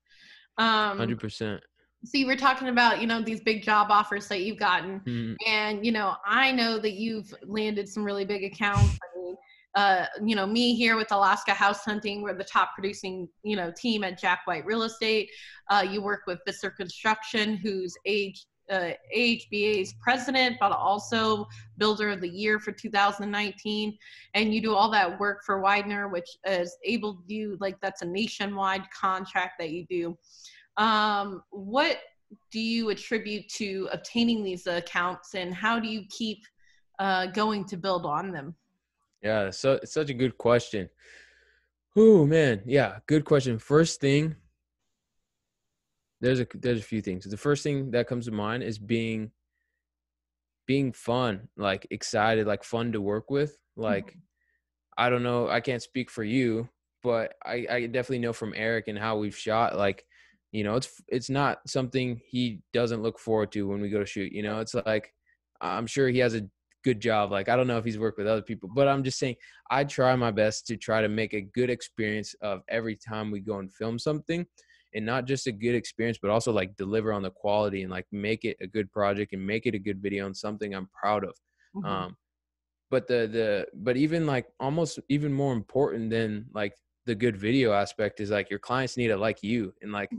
100%. So you were talking about, these big job offers that you've gotten. Mhm. And, I know that you've landed some really big accounts. I mean, me here with Alaska House Hunting, we're the top producing, team at Jack White Real Estate. You work with Visser Construction, who's AHBA's president, but also Builder of the Year for 2019. And you do all that work for Widener, which is able to do, that's a nationwide contract that you do. What do you attribute to obtaining these accounts, and how do you keep going to build on them? Yeah. So it's such a good question. Oh man. Yeah. Good question. First thing, there's a few things. The first thing that comes to mind is being fun, like excited, like fun to work with. Like, I don't know, I can't speak for you, but I definitely know from Eric and how we've shot, like, it's not something he doesn't look forward to when we go to shoot. It's like, I'm sure he has a good job. Like, I don't know if he's worked with other people, but I'm just saying I try my best to try to make a good experience of every time we go and film something, and not just a good experience, but also like deliver on the quality and like make it a good project and make it a good video and something I'm proud of. Mm-hmm. Um, but but even like almost even more important than like the good video aspect is like your clients need to like you and like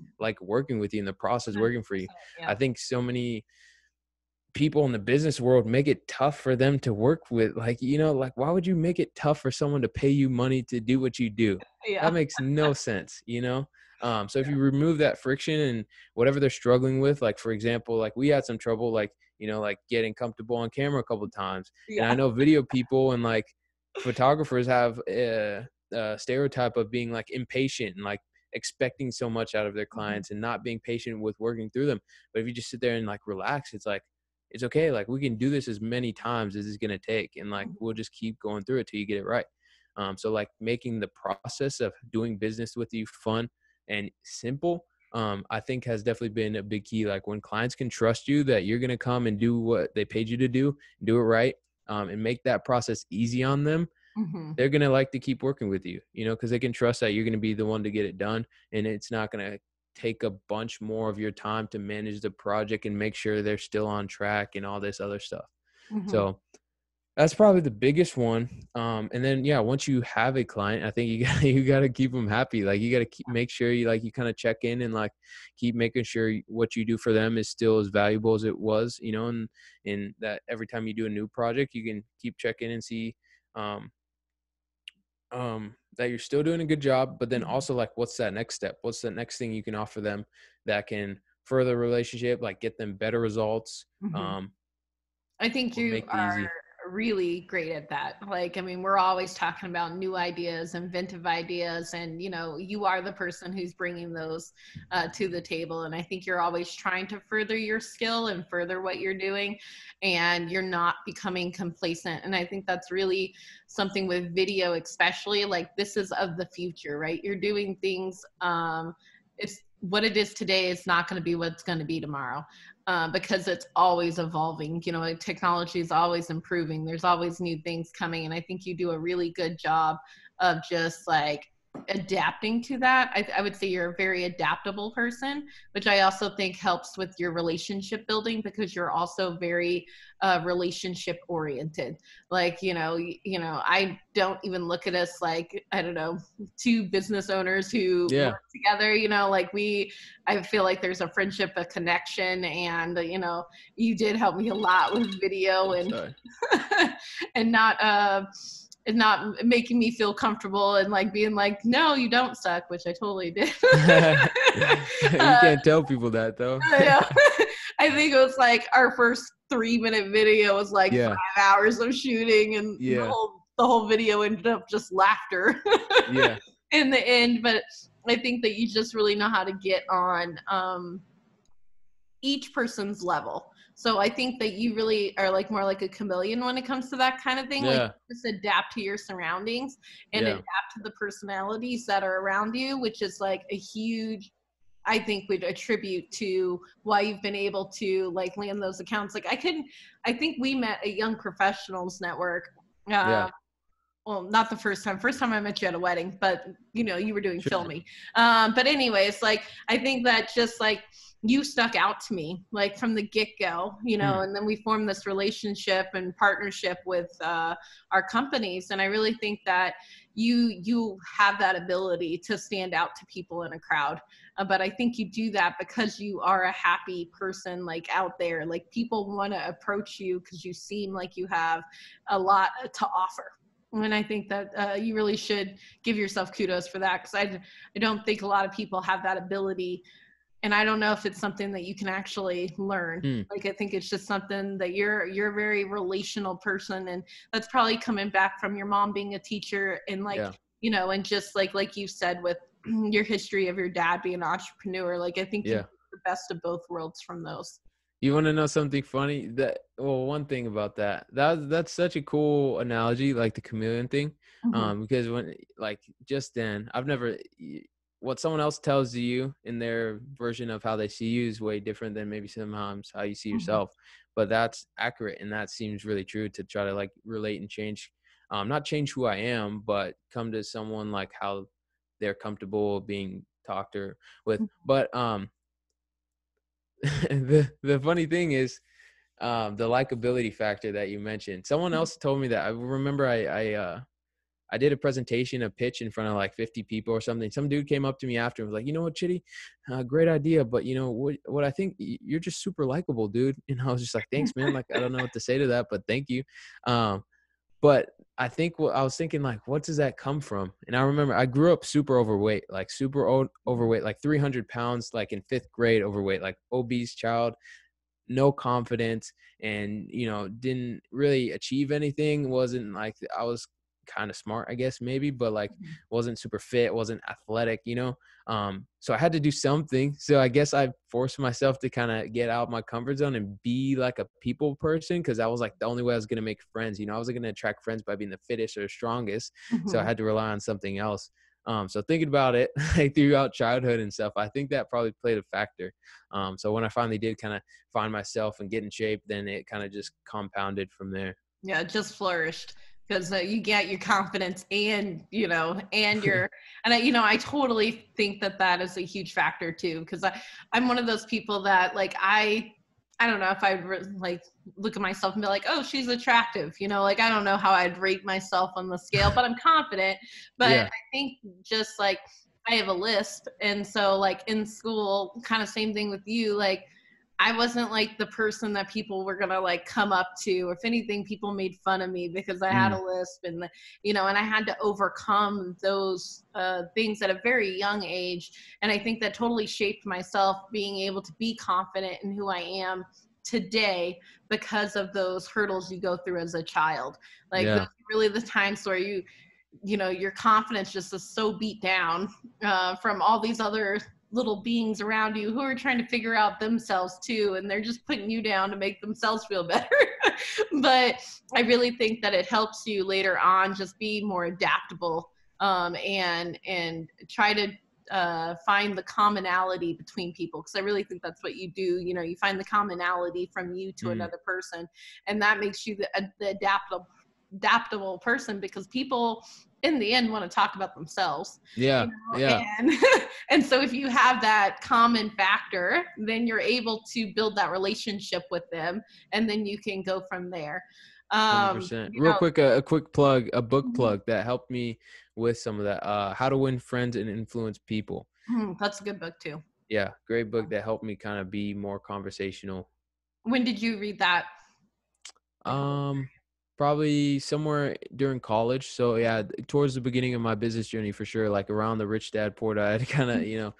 working with you in the process, working for you. 100%, yeah. I think so many people in the business world make it tough for them to work with. Like, like, why would you make it tough for someone to pay you money to do what you do? That Yeah. makes no sense. So if you remove that friction and whatever they're struggling with, like, for example, like we had some trouble, like, like getting comfortable on camera a couple of times. And I Yeah. know video people and like photographers have a stereotype of being like impatient and like expecting so much out of their clients and not being patient with working through them. But if you just sit there and like relax, it's like, it's okay. Like, we can do this as many times as it's going to take. And like, we'll just keep going through it till you get it right. So like making the process of doing business with you fun and simple, I think has definitely been a big key. Like, when clients can trust you that you're going to come and do what they paid you to do it right, and make that process easy on them, Mm-hmm. they're going to like to keep working with you, because they can trust that you're going to be the one to get it done. And it's not going to take a bunch more of your time to manage the project and make sure they're still on track and all this other stuff. Mm-hmm. So that's probably the biggest one. And then, yeah, once you have a client, I think you got to keep them happy. Like, you got to make sure you kind of check in and like keep making sure what you do for them is still as valuable as it was, and that every time you do a new project, you can keep checking and see, that you're still doing a good job, but then also like, what's that next step? What's the next thing you can offer them that can further the relationship, like get them better results, Mm-hmm. I think or you make it are easy. really great at that. Like, I mean, we're always talking about new ideas, inventive ideas, and you are the person who's bringing those to the table. And I think you're always trying to further your skill and further what you're doing, and you're not becoming complacent. And I think that's really something with video, especially. Like, this is of the future, right? You're doing things. It's what it is today is not going to be what's going to be tomorrow. Because it's always evolving. Technology is always improving. There's always new things coming. And I think you do a really good job of just like adapting to that. I would say you're a very adaptable person, which I also think helps with your relationship building, because you're also very relationship oriented. Like, I don't even look at us like, I don't know, two business owners who Yeah. work together, like I feel like there's a friendship, a connection, and you did help me a lot with video and Sorry. and not making me feel comfortable and like being like, no, you don't suck, which I totally did. You can't tell people that though. I think it was like our first 3-minute video was like Yeah. 5 hours of shooting, and Yeah. the whole video ended up just laughter Yeah. in the end. But I think that you just really know how to get on each person's level. So I think that you really are like more like a chameleon when it comes to that kind of thing. Like, Yeah. just adapt to your surroundings and Yeah. adapt to the personalities that are around you, which is like a huge I think would attribute to why you've been able to like land those accounts. Like I think we met at Young Professionals Network. Yeah, Well, not the first time. First time I met you at a wedding, but you know, you were doing sure. filming. But anyways, like I think that just like you stuck out to me like from the get-go, you know, Hmm. and then we formed this relationship and partnership with our companies. And I really think that you have that ability to stand out to people in a crowd. But I think you do that because you are a happy person like out there. Like people want to approach you because you seem like you have a lot to offer. And I think that you really should give yourself kudos for that, because I don't think a lot of people have that ability. And I don't know if it's something that you can actually learn. Hmm. Like I think it's just something that you're a very relational person, and that's probably coming back from your mom being a teacher, and like, Yeah. you know, and just like you said with your history of your dad being an entrepreneur. Like I think you Yeah. get the best of both worlds from those. You want to know something funny? That well, one thing about that's such a cool analogy, like the chameleon thing, Mhm. because when like just then, I've never what someone else tells you in their version of how they see you is way different than maybe sometimes how you see Mhm. yourself. But that's accurate, and that seems really true to try to like relate and change, not change who I am, but come to someone like how they're comfortable being talked or with. But the funny thing is the likability factor that you mentioned. Someone else told me that. I remember I did a presentation, a pitch in front of like 50 people or something. Some dude came up to me after and was like, you know what, Chitty, great idea, but you know what I think you're just super likable, dude. And I was just like, thanks, man. Like I don't know what to say to that, but thank you. Um, but I think what I was thinking, like, what does that come from? And I remember I grew up super overweight, like super overweight, like 300 pounds, like in fifth grade overweight, like obese child, no confidence, and didn't really achieve anything. Wasn't like I was kind of smart, I guess, maybe, but like wasn't super fit, wasn't athletic, so I had to do something. So I guess I forced myself to kind of get out of my comfort zone and be like a people person, because that was like the only way I was going to make friends. I wasn't going to attract friends by being the fittest or strongest, so I Mhm. had to rely on something else. So thinking about it, like throughout childhood and stuff, I think that probably played a factor. So when I finally did kind of find myself and get in shape, then it kind of just compounded from there. Yeah, it just flourished because you get your confidence and you know and your and you know I totally think that that is a huge factor too, because I'm one of those people that like I don't know if I'd like look at myself and be like, oh, she's attractive, you know, like I don't know how I'd rate myself on the scale, but I'm confident. But Yeah. I think just like I have a lisp, and so like in school, kind of same thing with you, like I wasn't like the person that people were gonna like come up to. If anything, people made fun of me because I had Mm, a lisp, and you know, and I had to overcome those things at a very young age. And I think that totally shaped myself, being able to be confident in who I am today because of those hurdles you go through as a child. Like those yeah. are really the times where you know your confidence just is so beat down from all these other little beings around you who are trying to figure out themselves too, and they're just putting you down to make themselves feel better. But I really think that it helps you later on just be more adaptable, and try to find the commonality between people, because I really think that's what you do. You know, you find the commonality from you to Mm, another person, and that makes you the adaptable person, because people in the end want to talk about themselves, you yeah. know. Yeah. And and so if you have that common factor, then you're able to build that relationship with them, and then you can go from there. 100%. You Real know. quick, a quick plug, a book Mhm. plug that helped me with some of that. How to Win Friends and Influence People. That's a good book too. Yeah, great book that helped me kind of be more conversational. When did you read that? Like how old? Um, Probably somewhere during college. So yeah, towards the beginning of my business journey for sure, like around the rich dad, poor dad kind of,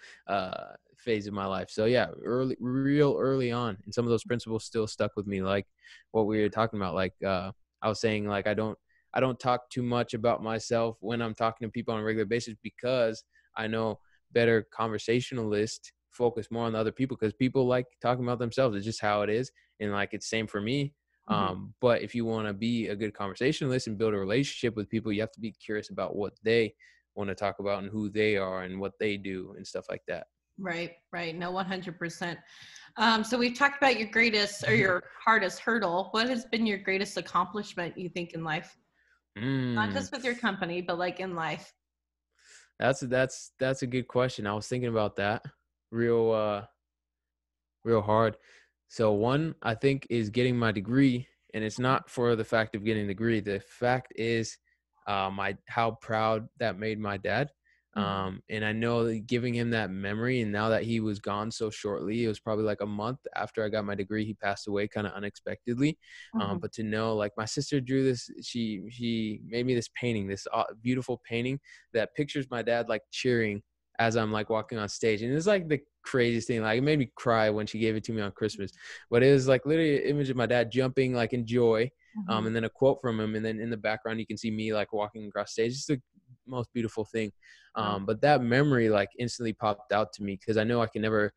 phase of my life. So yeah, real early on. And some of those principles still stuck with me, like what we were talking about. Like I was saying, like I don't talk too much about myself when I'm talking to people on a regular basis, because I know better conversationalists focus more on the other people, because people like talking about themselves. It's just how it is. And like it's same for me. Mhm. But if you want to be a good conversationalist and build a relationship with people, you have to be curious about what they want to talk about and who they are and what they do and stuff like that. Right, right. No, 100%. So we've talked about your greatest or your hardest hurdle. What has been your greatest accomplishment, you think, in life? Not Mm, just with your company, but like in life. that's a good question. I was thinking about that real real hard. So one, I think, is getting my degree, and it's not for the fact of getting the degree. The fact is, my how proud that made my dad. Hmm. And I know that giving him that memory, and now that he was gone so shortly, it was probably like a month after I got my degree, he passed away kind of unexpectedly. Hmm. But to know, like my sister drew this, she made me this painting, this beautiful painting that pictures my dad like cheering as I'm like walking on stage. And it's like the craziest thing. Like it made me cry when she gave it to me on Christmas. But it was like literally an image of my dad jumping like in joy. Hmm. And then a quote from him. And then in the background you can see me like walking across stage. It's the most beautiful thing. Wow. But that memory like instantly popped out to me because I know I can never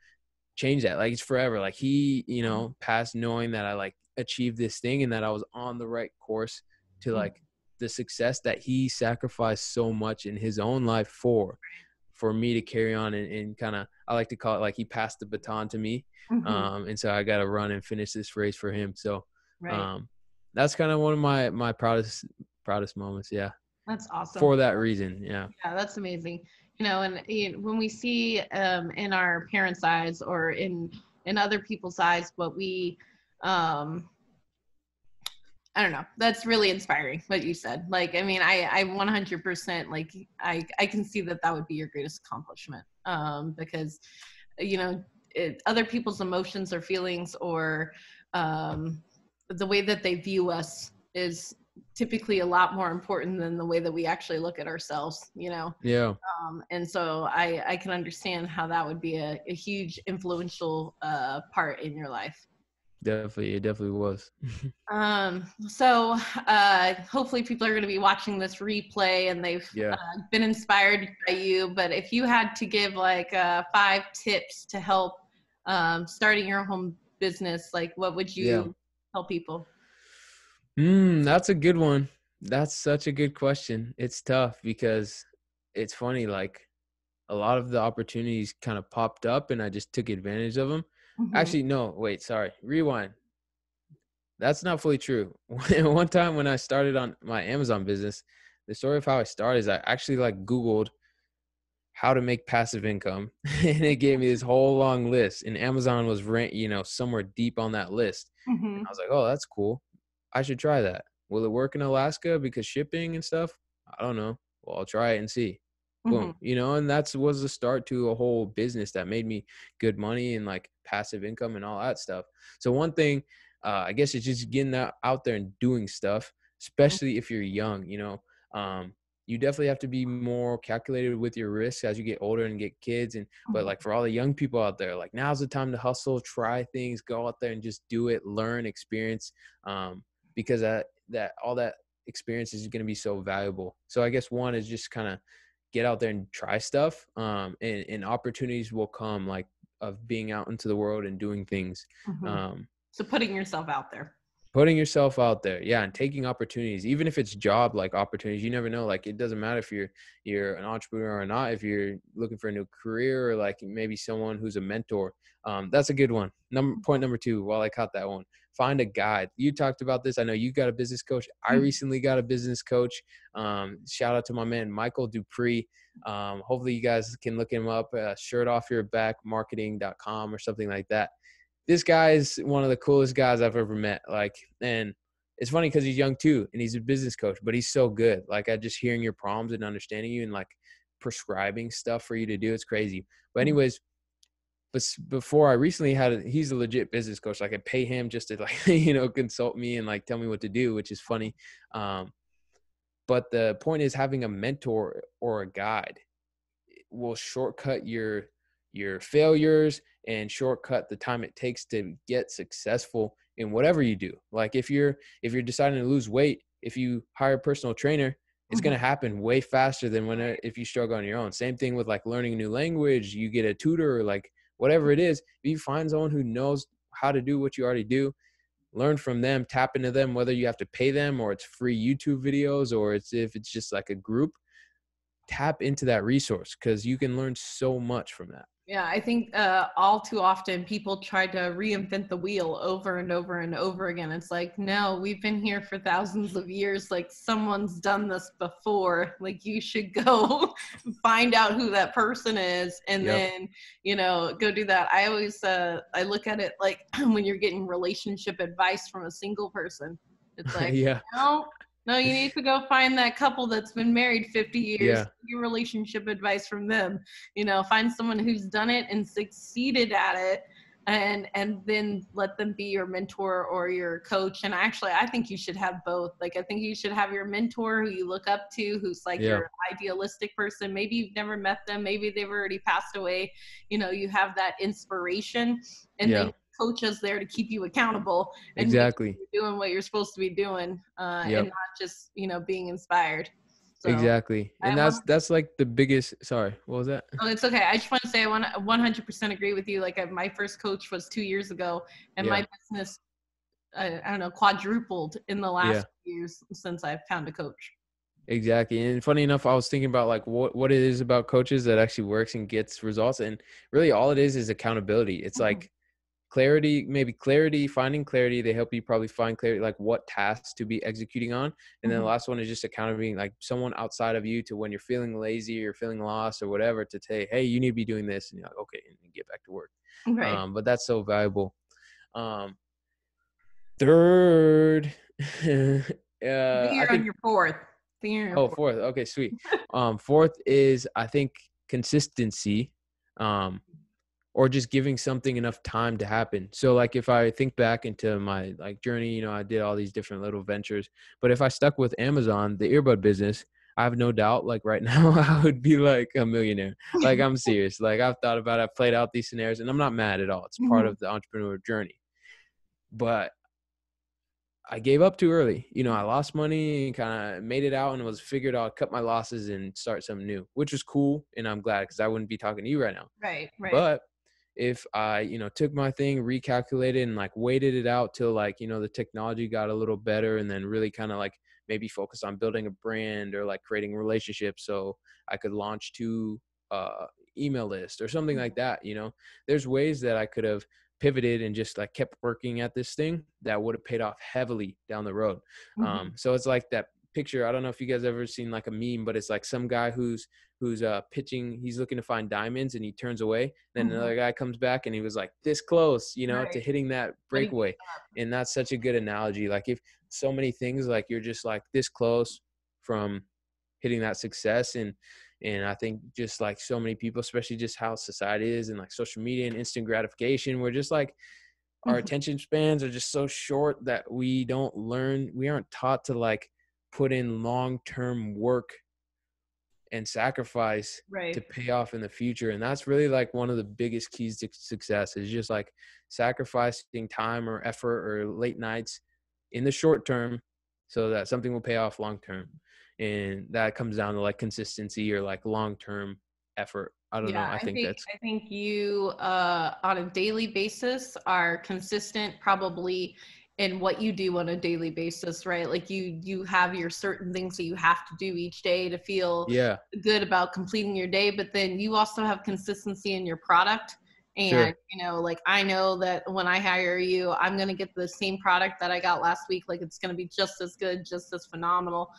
change that. Like it's forever. Like he, passed knowing that I like achieved this thing and that I was on the right course to like the success that he sacrificed so much in his own life for me to carry on and kind of, I like to call it like he passed the baton to me. Hmm. And so I got to run and finish this race for him. So Right. um, that's kind of one of my proudest moments. Yeah. That's awesome. For that reason. Yeah. Yeah, that's amazing. And when we see in our parents' eyes or in other people's eyes what we um, I don't know. That's really inspiring what you said. Like, I mean, I 100% like I can see that that would be your greatest accomplishment. Because you know, other people's emotions or feelings or um, the way that they view us is typically a lot more important than the way that we actually look at ourselves. Yeah. And so I can understand how that would be a huge influential part in your life. Definitely. It definitely was. So hopefully people are going to be watching this replay and they've Yeah. been inspired by you. But if you had to give like 5 tips to help starting your home business, like what would Yeah. you tell people? That's a good one. That's such a good question. It's tough because it's funny, like a lot of the opportunities kind of popped up and I just took advantage of them. Hmm. Actually, no, wait, sorry. Rewind. That's not fully true. One time when I started on my Amazon business, the story of how I started is I actually like Googled how to make passive income and it gave me this whole long list and Amazon was somewhere deep on that list. And I Hmm. was like, "Oh, that's cool. I should try that. Will it work in Alaska because shipping and stuff? I don't know. Well, I'll try it and see." Hmm. Boom. And that was the start to a whole business that made me good money and like passive income and all that stuff. So one thing, I guess it's just getting out there and doing stuff, especially if you're young. Um, you definitely have to be more calculated with your risks as you get older and get kids. But like for all the young people out there, like now's the time to hustle, try things, go out there and just do it, learn, experience, because that all that experience is going to be so valuable. So I guess one is just kind of get out there and try stuff, and opportunities will come, like of being out into the world and doing things. Hmm. Um, So putting yourself out there. Putting yourself out there, yeah, and taking opportunities, even if it's job like opportunities. You never know. Like it doesn't matter if you're an entrepreneur or not. If you're looking for a new career or like maybe someone who's a mentor, that's a good one. Point number 2. While I caught that one, find a guide. You talked about this. I know you got a business coach. I recently got a business coach. Shout out to my man Michael Dupree. Hopefully you guys can look him up. Shirt off your back marketing.com or something like that. This guy is one of the coolest guys I've ever met. Like, and it's funny because he's young too, and he's a business coach, but he's so good. Like, I just hearing your problems and understanding you and like prescribing stuff for you to do. It's crazy. But Mhm. anyways, before I recently he's a legit business coach. Like I pay him just to like, consult me and like tell me what to do, which is funny. But the point is having a mentor or a guide will shortcut your failures and shortcut the time it takes to get successful in whatever you do. Like if you're deciding to lose weight, if you hire a personal trainer, it's going Mhm. to happen way faster than if you struggle on your own. Same thing with like learning a new language. You get a tutor or like whatever it is. If you find someone who knows how to do what you already do, learn from them, tap into them, whether you have to pay them or it's free YouTube videos or if it's just like a group, tap into that resource because you can learn so much from that. Yeah, I think all too often people try to reinvent the wheel over and over and over again. It's like, no, we've been here for thousands of years. Like, someone's done this before. Like, you should go find out who that person is and Yep. then, go do that. I always, I look at it like when you're getting relationship advice from a single person. It's like, Yeah. no, no, you need to go find that couple that's been married 50 years, Yeah. get relationship advice from them. Find someone who's done it and succeeded at it, and then let them be your mentor or your coach. And actually, I think you should have both. Like, I think you should have your mentor who you look up to, who's like Yeah. your idealistic person. Maybe you've never met them, maybe they've already passed away. You have that inspiration, and Yeah. then coaches there to keep you accountable and make sure Exactly. you're doing what you're supposed to be doing, and Yep. not just being inspired. So Exactly. And I want that's like the biggest, sorry, what was that? Oh, it's okay. I just want to say I want to 100% agree with you. Like, my first coach was 2 years ago, and Yeah. my business, I don't know, quadrupled in the Yeah. last years since I've found a coach. Exactly. And funny enough, I was thinking about like what it is about coaches that actually works and gets results. And really all it is accountability. It's Mhm. like finding clarity. They help you probably find clarity, like what tasks to be executing on. And then the Mhm. last one is just accountability, like someone outside of you to when you're feeling lazy or feeling lost or whatever to say, hey, you need to be doing this. And you're like, okay, and get back to work. Right. But that's so valuable. Um, Third, I think I you're on think, your fourth. I think you're on your oh, fourth. fourth. Okay, sweet. Fourth is, I think, consistency, um, or just giving something enough time to happen. So like if I think back into my like journey, I did all these different little ventures, but if I stuck with Amazon, the earbud business, I have no doubt like right now I would be like a millionaire. Like I'm serious. Like I've thought about it, I've played out these scenarios and I'm not mad at all. It's part Mhm. of the entrepreneur journey. But I gave up too early. I lost money and kind of made it out and was figured out, cut my losses and start something new, which was cool. And I'm glad because I wouldn't be talking to you right now. Right. Right. But if I, took my thing, recalculated and like waited it out till like, the technology got a little better and then really kind of like maybe focus on building a brand or like creating relationships so I could launch to email list or something like that, there's ways that I could have pivoted and just like kept working at this thing that would have paid off heavily down the road. Mhm. So it's like that picture. I don't know if you guys ever seen like a meme, but it's like some guy who's pitching, he's looking to find diamonds and he turns away. Then Mhm. another guy comes back and he was like this close, to Right. hitting that But he, breakaway. And that's such a good analogy. Like if so many things, like you're just like this close from hitting that success. And I think just like so many people, especially just how society is and like social media and instant gratification, we're just like our Mhm. attention spans are just so short that we aren't taught to like put in long-term work and sacrifice to Right. pay off in the future. And that's really like one of the biggest keys to success is just like sacrificing time or effort or late nights in the short term so that something will pay off long term. And that comes down to like consistency or like long-term effort. I don't know. Yeah, I I think think that's, I think you on a daily basis are consistent probably in what you do on a daily basis, right? Like you have your certain things that you have to do each day to feel yeah, good about completing your day, but then you also have consistency in your product. And sure. like I know that when I hire you, I'm going to get the same product that I got last week. Like it's going to be just as good, just as phenomenal.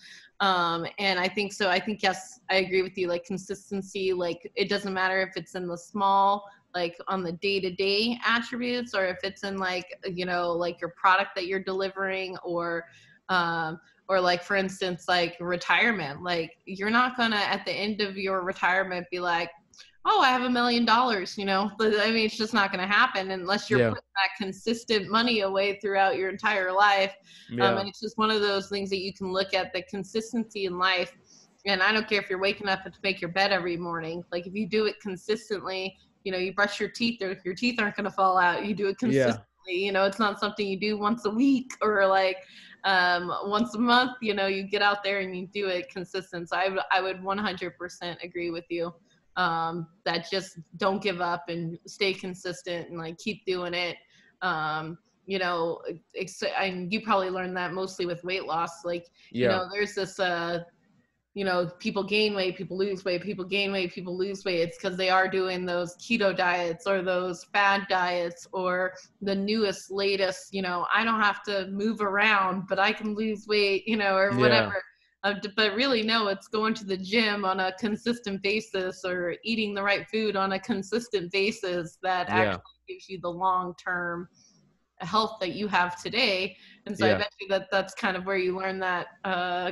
And I think so. I think, yes, I agree with you. Like consistency, like it doesn't matter if it's in the small, like on the day-to-day attributes, or if it's in like, like your product that you're delivering, or like, for instance, like retirement. Like you're not gonna at the end of your retirement be like, oh, I have $1 million, I mean, it's just not going to happen unless you're Yeah. putting that consistent money away throughout your entire life. Yeah. And it's just one of those things that you can look at, the consistency in life. And I don't care if you're waking up to make your bed every morning. Like if you do it consistently, you brush your teeth, or your teeth aren't going to fall out. You do it consistently. Yeah. It's not something you do once a week or like once a month. You get out there and you do it consistent. So I would 100% agree with you, that just don't give up and stay consistent and like keep doing it. You know, and you probably learned that mostly with weight loss. Like, Yeah. there's this, people gain weight, people lose weight, people gain weight, people lose weight. It's because they are doing those keto diets or those fad diets or the newest, latest, I don't have to move around, but I can lose weight, or Yeah. whatever. But really, no, it's going to the gym on a consistent basis or eating the right food on a consistent basis that Yeah. actually gives you the long-term health that you have today. And so I Yeah. bet you that that's kind of where you learn that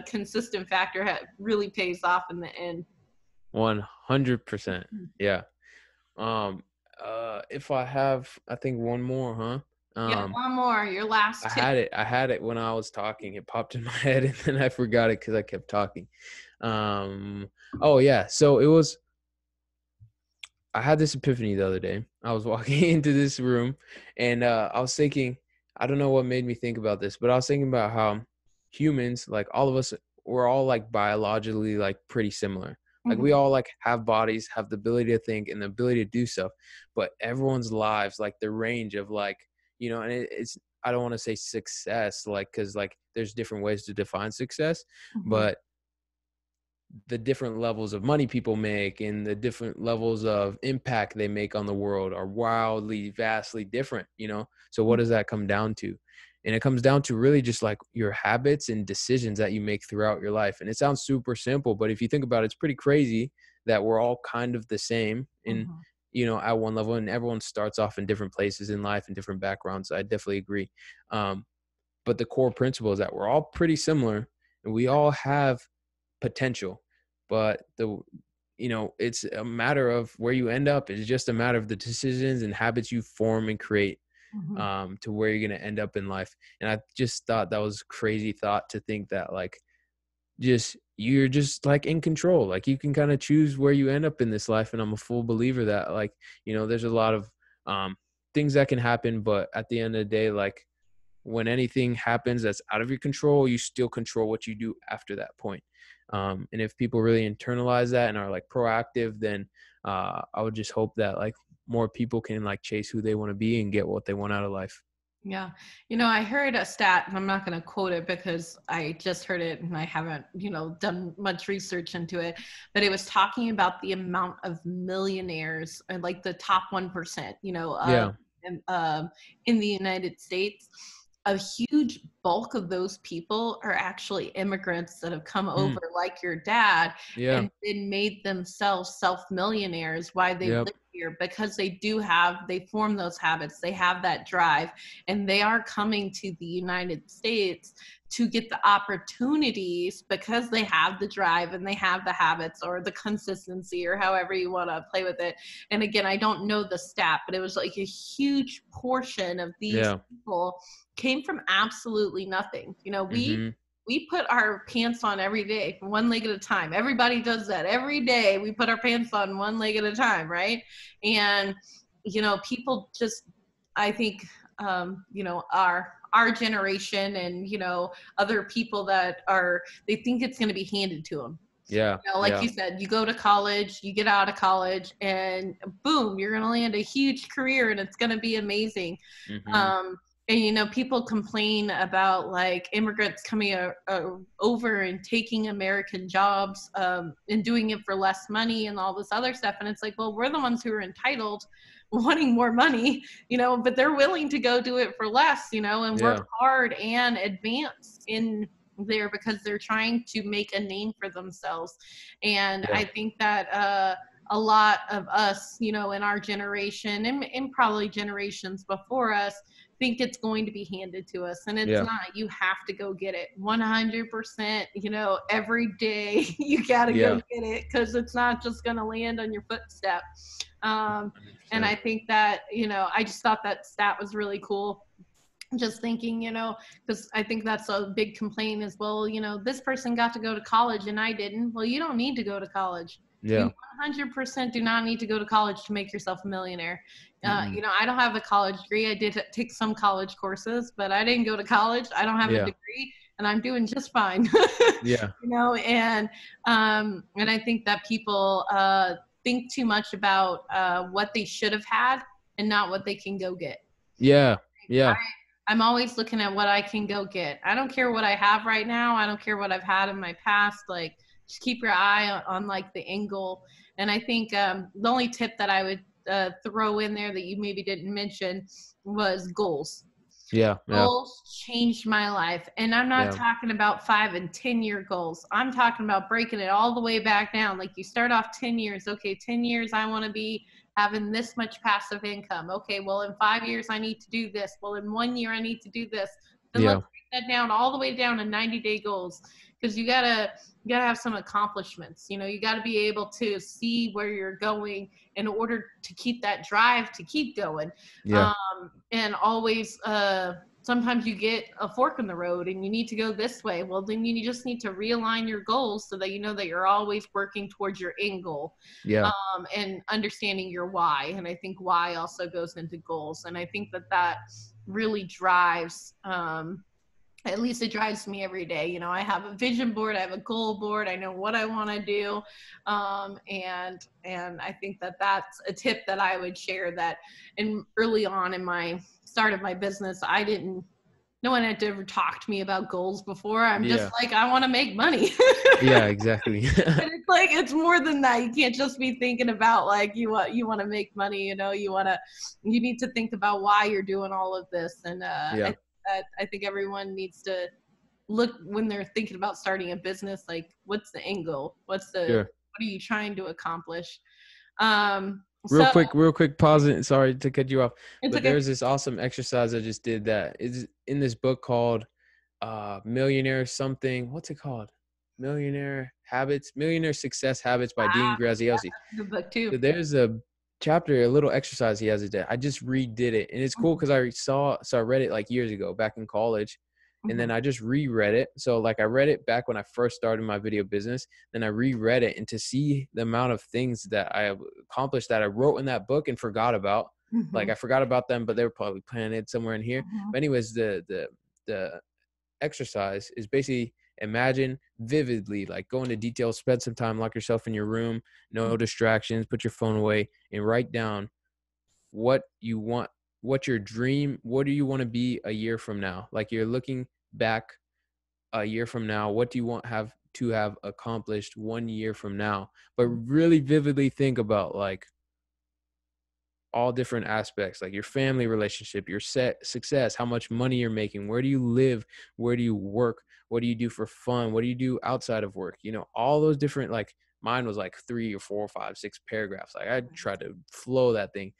consistent factor really pays off in the end. 100%. Yeah. If I have, I think one more, huh? Yeah, one more, your last tip. I had it when I was talking. It popped in my head and then I forgot it because I kept talking. Oh yeah. So I had this epiphany the other day. I was walking into this room and I was thinking, I don't know what made me think about this, but I was thinking about how humans, like all of us, we're all like biologically like pretty similar. Like we Mhm. all like have bodies, have the ability to think and the ability to do stuff, but everyone's lives, like the range of like, and it's, I don't want to say success, like, cause like there's different ways to define success, Mhm. but the different levels of money people make and the different levels of impact they make on the world are wildly, vastly different. So what does that come down to? And it comes down to really just like your habits and decisions that you make throughout your life. And it sounds super simple, but if you think about it, it's pretty crazy that we're all kind of the same in, Mhm. at one level, and everyone starts off in different places in life and different backgrounds. I definitely agree. But the core principle is that we're all pretty similar and we all have potential, but it's a matter of where you end up. It's just a matter of the decisions and habits you form and create Mhm. to where you're going to end up in life. And I just thought that was a crazy thought to think that like you're just like in control, like you can kind of choose where you end up in this life. And I'm a full believer that like there's a lot of um things that can happen, but at the end of the day, like when anything happens that's out of your control, you still control what you do after that point. And if people really internalize that and are like proactive, then I would just hope that like more people can like chase who they want to be and get what they want out of life. Yeah. I heard a stat, and I'm not going to quote it because I just heard it and I haven't, done much research into it, but it was talking about the amount of millionaires, and like the top 1%, Yeah. in, in the United States. A huge bulk of those people are actually immigrants that have come Mm. over, like your dad, Yeah. and then made themselves self-millionaires. Why they've Yep. lived here? Because they form those habits, they have that drive, and they are coming to the United States to get the opportunities because they have the drive and they have the habits or the consistency or however you want to play with it. And again, I don't know the stat, but it was like a huge portion of these Yeah. people came from absolutely nothing. Mm-hmm. We put our pants on every day, one leg at a time. Everybody does that every day. We put our pants on one leg at a time, right? And people just, I think, our generation and other people that are, they think it's going to be handed to them. Yeah. Like Yeah. you said, you go to college, you get out of college, and boom, you're going to land a huge career and it's going to be amazing. Mm-hmm. um, and people complain about like immigrants coming over and taking American jobs, and doing it for less money and all this other stuff. And it's like, well, we're the ones who are entitled, wanting more money, but they're willing to go do it for less, and work Yeah. hard and advance in there because they're trying to make a name for themselves. And Yeah. I think that a lot of us, in our generation and probably generations before us, think it's going to be handed to us, and it's Yeah. not. You have to go get it 100%, every day. You got to go Yeah. get it because it's not just going to land on your footstep. And 100%. I think that, I just thought that stat was really cool. Just thinking, because I think that's a big complaint as well. This person got to go to college and I didn't. Well, you don't need to go to college. You Yeah. 100% do not need to go to college to make yourself a millionaire. Mm-mm. I don't have a college degree. I did take some college courses, but I didn't go to college. I don't have a Yeah. degree, and I'm doing just fine. Yeah. And I think that people think too much about what they should have had and not what they can go get. Yeah. Yeah. I'm always looking at what I can go get. I don't care what I have right now. I don't care what I've had in my past. Like, just keep your eye on like the end goal. And I think the only tip that I would throw in there that you maybe didn't mention was goals. Yeah. Yeah. Goals changed my life. And I'm not Yeah. talking about 5 and 10-year goals. I'm talking about breaking it all the way back down. Like you start off 10 years. Okay, 10 years, I want to be having this much passive income. Okay, well, in 5 years, I need to do this. Well, in 1 year, I need to do this. Then let's Yeah. break that down all the way down to 90-day goals, because you gotta have some accomplishments. You gotta be able to see where you're going in order to keep that drive to keep going. Yeah. And always sometimes you get a fork in the road and you need to go this way. Well, then you just need to realign your goals so that you know that you're always working towards your end goal. Yeah. And understanding your why. And I think why also goes into goals. And I think that really drives, at least it drives me every day. I have a vision board, I have a goal board, I know what I want to do. And I think that that's a tip that I would share, that early on in my start of my business, no one had ever talked to me about goals before. I'm just Yeah. like, I want to make money. Yeah, exactly. And it's like, it's more than that. You can't just be thinking about like, you want to make money, you need to think about why you're doing all of this. And Yeah. I think everyone needs to look when they're thinking about starting a business, like what's the end goal? What Sure. are you trying to accomplish? Real So quick, pause it. Sorry to cut you off, it's but okay. there's this awesome exercise I just did that is in this book called Millionaire something. What's it called? Millionaire Success Habits by Dean Graziosi. The book too. So there's a chapter, a little exercise he has a day. I just redid it, and it's cool because I read it like years ago back in college, and then I just reread it. So like I read it back when I first started my video business, then I reread it, and to see the amount of things that I accomplished that I wrote in that book and forgot about. Like I forgot about them, but they were probably planted somewhere in here. But anyways, the exercise is basically imagine vividly, like go into detail, spend some time, lock yourself in your room, no distractions, put your phone away, and write down what you want, what your dream, what do you want to be a year from now? Like you're looking back a year from now, what do you want to have accomplished 1 year from now? But really vividly think about like all different aspects, like your family relationship, your success, how much money you're making, where do you live, where do you work, what do you do for fun, what do you do outside of work, all those different, like mine was like 3 or 4 or 5, 6 paragraphs. Like I tried to flow that thing.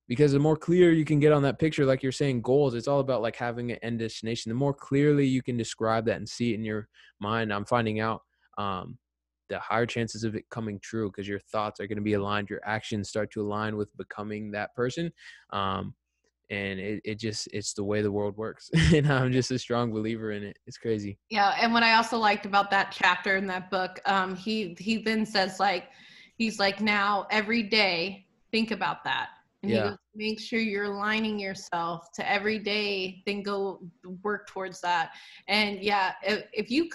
Because the more clear you can get on that picture, like you're saying, goals, it's all about like having an end destination. The more clearly you can describe that and see it in your mind, I'm finding out the higher chances of it coming true, because your thoughts are going to be aligned, your actions start to align with becoming that person. And it's the way the world works. And I'm just a strong believer in it. It's crazy. Yeah. And what I also liked about that chapter in that book, he then says he's like, now every day, think about that. And he goes, make sure you're aligning yourself to every day, then go work towards that. And yeah, if you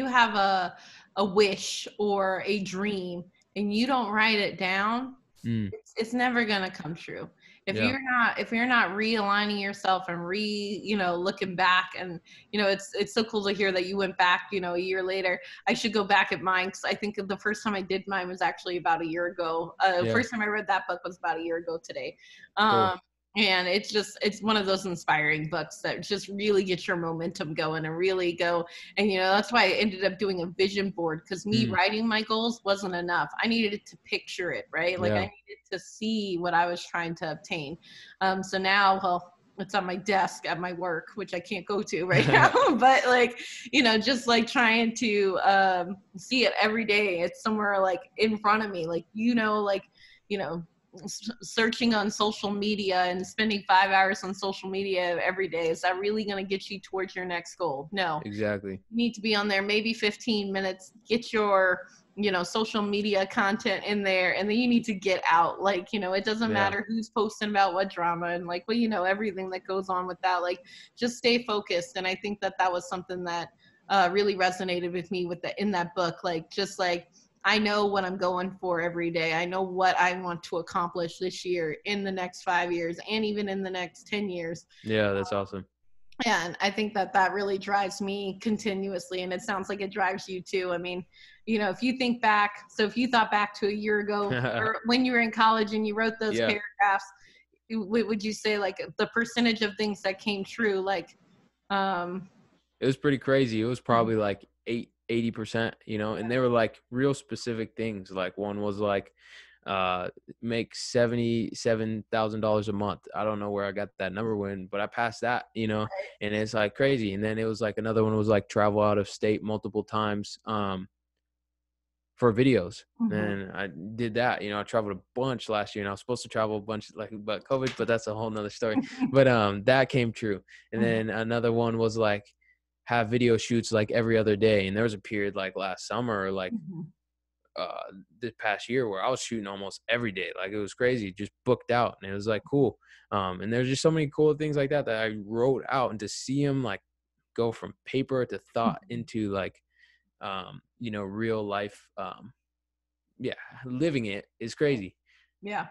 have a wish or a dream and you don't write it down, it's never going to come true. If you're not realigning yourself and looking back, and it's so cool to hear that you went back a year later. I should go back at mine, because I think the first time I did mine was actually about a year ago. First time I read that book was about a year ago today. Cool. And it's one of those inspiring books that just really get your momentum going and really go. And, that's why I ended up doing a vision board, because me writing my goals wasn't enough. I needed to picture it, right? Like I needed to see what I was trying to obtain. So now, well, it's on my desk at my work, which I can't go to right now, but just like trying to see it every day. It's somewhere like in front of me, searching on social media and spending 5 hours on social media every day. Is that really going to get you towards your next goal? No. Exactly. You need to be on there maybe 15 minutes, get your, social media content in there, and then you need to get out. Like, it doesn't matter who's posting about what drama and everything that goes on with that. Like, just stay focused. And I think that was something that really resonated with me in that book. Like, just like, I know what I'm going for every day. I know what I want to accomplish this year, in the next 5 years, and even in the next 10 years. Yeah, that's awesome. Yeah, and I think that that really drives me continuously, and it sounds like it drives you too. I mean, if you think back, so if you thought back to a year ago or when you were in college and you wrote those Yeah. paragraphs, would you say like the percentage of things that came true, like, um, It was pretty crazy. It was probably like 80%, and they were like real specific things. Like one was like, make $77,000 a month. I don't know where I got that number but I passed that, and it's like crazy. And then it was like another one was like travel out of state multiple times, for videos. mhm, And I did that. I traveled a bunch last year, and I was supposed to travel a bunch but COVID, but that's a whole nother story. But that came true. And mhm, then another one was like have video shoots like every other day. And there was a period like last summer or like mhm, this past year where I was shooting almost every day. Like it was crazy, just booked out. And it was like cool. And there's just so many cool things like that I wrote out, and to see them like go from paper to thought mhm. into like real life, yeah, living it is crazy. Yeah.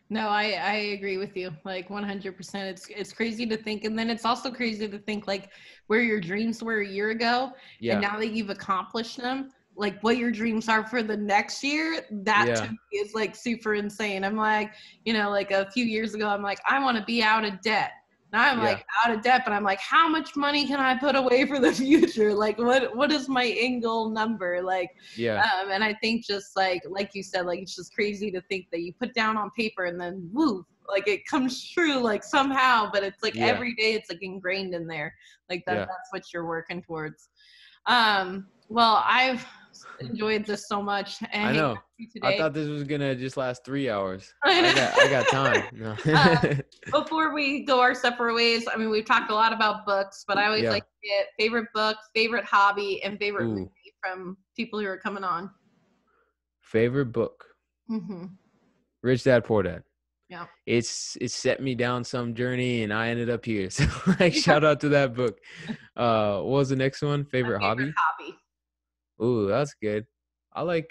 No, I agree with you, like 100%. It's crazy to think, and then it's also crazy to think like where your dreams were a year ago, and Yeah, now that you've accomplished them, like what your dreams are for the next year. That to yeah, me is like super insane. I'm like, like a few years ago, I'm like, I want to be out of debt. Now I'm yeah, like out of debt, but I'm like, how much money can I put away for the future? Like, what is my end goal number? Like, yeah, and I think just like you said, like it's just crazy to think that you put down on paper and then woo, like it comes true like somehow, but it's like yeah, every day it's like ingrained in there, like yeah. that's what you're working towards. Well, I've enjoyed this so much and I hanging know. out with you I today. thought this was gonna just last 3 hours. I I got know. time. No. Before we go our separate ways, I mean, we've talked a lot about books, but I always like Yeah. to get favorite book, favorite hobby, and favorite movie Ooh. from people who are coming on. Favorite book. Hmm. Rich Dad Poor Dad. Yeah. It set me down some journey, and I ended up here. So like shout out to that book. What was the next one? My Favorite favorite hobby? hobby. Ooh, that's good. I like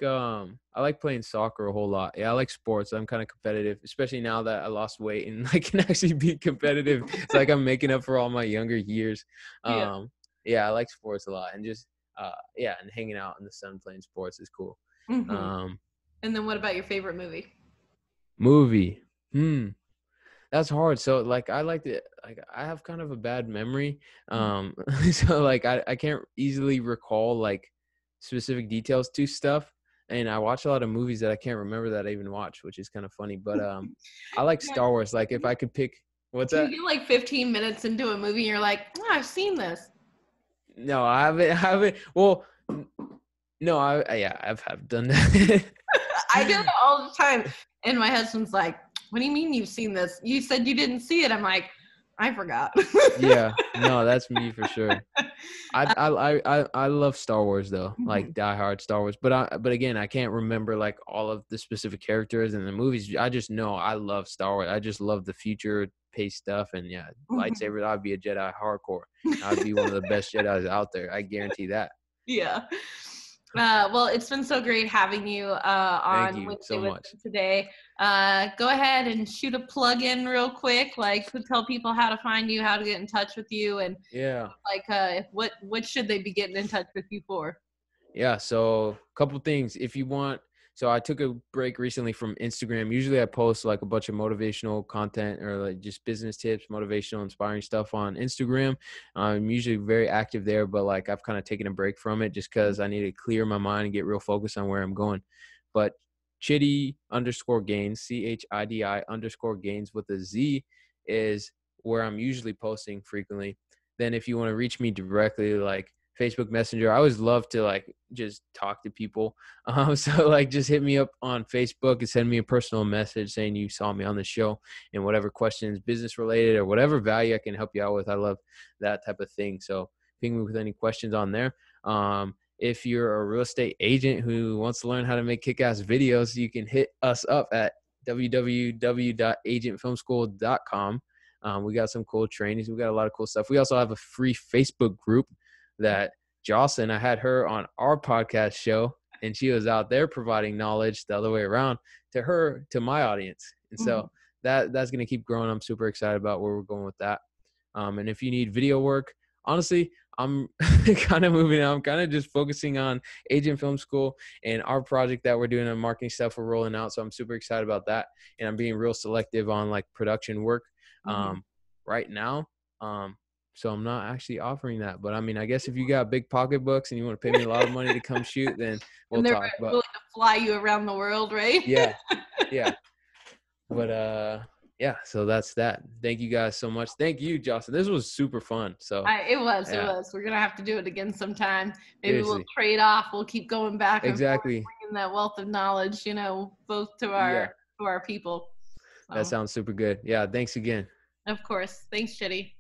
playing soccer a whole lot. Yeah, I like sports. I'm kind of competitive, especially now that I lost weight and I can actually be competitive. It's like I'm making up for all my younger years. Yeah. Um, yeah, I like sports a lot, and just yeah, and hanging out in the sun playing sports is cool. Hmm. Um, And then what about your favorite movie? movie. Hmm. That's hard. So like I like to like I have kind of a bad memory. So like I can't easily recall like specific details to stuff. And I watch a lot of movies that I can't remember that I even watched, which is kind of funny. But I like Yeah. Star Wars. Like if I could pick what's Do you that? get like 15 minutes into a movie and you're like, oh, I've seen this? No, I haven't I haven't well no, yeah, have done that. I do it all the time. And my husband's like, what do you mean you've seen this? You said you didn't see it. I'm like, I forgot. Yeah, no, that's me for sure. I love Star Wars though, like Mhm, diehard Star Wars. But again, I can't remember like all of the specific characters in the movies. I just know I love Star Wars. I just love the future pace stuff, and yeah, mhm. lightsaber. I'd be a Jedi hardcore. I'd be one of the best Jedi's out there. I guarantee that. Yeah. Well, it's been so great having you Thank on you Wednesday so much. Wisdom today. Go ahead and shoot a plug in real quick, like to tell people how to find you, how to get in touch with you, and Yeah. like what should they be getting in touch with you for? Yeah, so a couple things. If you want, so I took a break recently from Instagram. Usually I post like a bunch of motivational content or like just business tips, motivational, inspiring stuff on Instagram. I'm usually very active there, but like I've kind of taken a break from it just because I need to clear my mind and get real focused on where I'm going. But Chidi_gains, CHIDI_gains with a Z is where I'm usually posting frequently. Then if you want to reach me directly, like Facebook Messenger. I always love to like just talk to people. So like just hit me up on Facebook and send me a personal message saying you saw me on the show and whatever questions, business related or whatever value I can help you out with. I love that type of thing. So ping me with any questions on there. If you're a real estate agent who wants to learn how to make kick-ass videos, you can hit us up at www.agentfilmschool.com. We got some cool trainings. We got a lot of cool stuff. We also have a free Facebook group that Joslyn, I had her on our podcast show, and she was out there providing knowledge the other way around to my audience. And Mhm. so that's going to keep growing. I'm super excited about where we're going with that. And if you need video work, honestly, I'm kind of moving on. I'm kind of just focusing on agent film school and our project that we're doing on marketing stuff we're rolling out. So I'm super excited about that. And I'm being real selective on like production work right now. So I'm not actually offering that. But I mean, I guess if you got big pocketbooks and you want to pay me a lot of money to come shoot, then we'll And they're talk. But willing to fly you around the world, right? yeah, yeah. But yeah, so that's that. Thank you guys so much. Thank you, Jocelyn. This was super fun. So It was. We're gonna have to do it again sometime. Maybe we'll seriously. trade off. We'll keep going back and forth, Exactly. bringing that wealth of knowledge, both to Yeah. our people. That So, sounds super good. Yeah, thanks again. of course. Thanks, Chidi.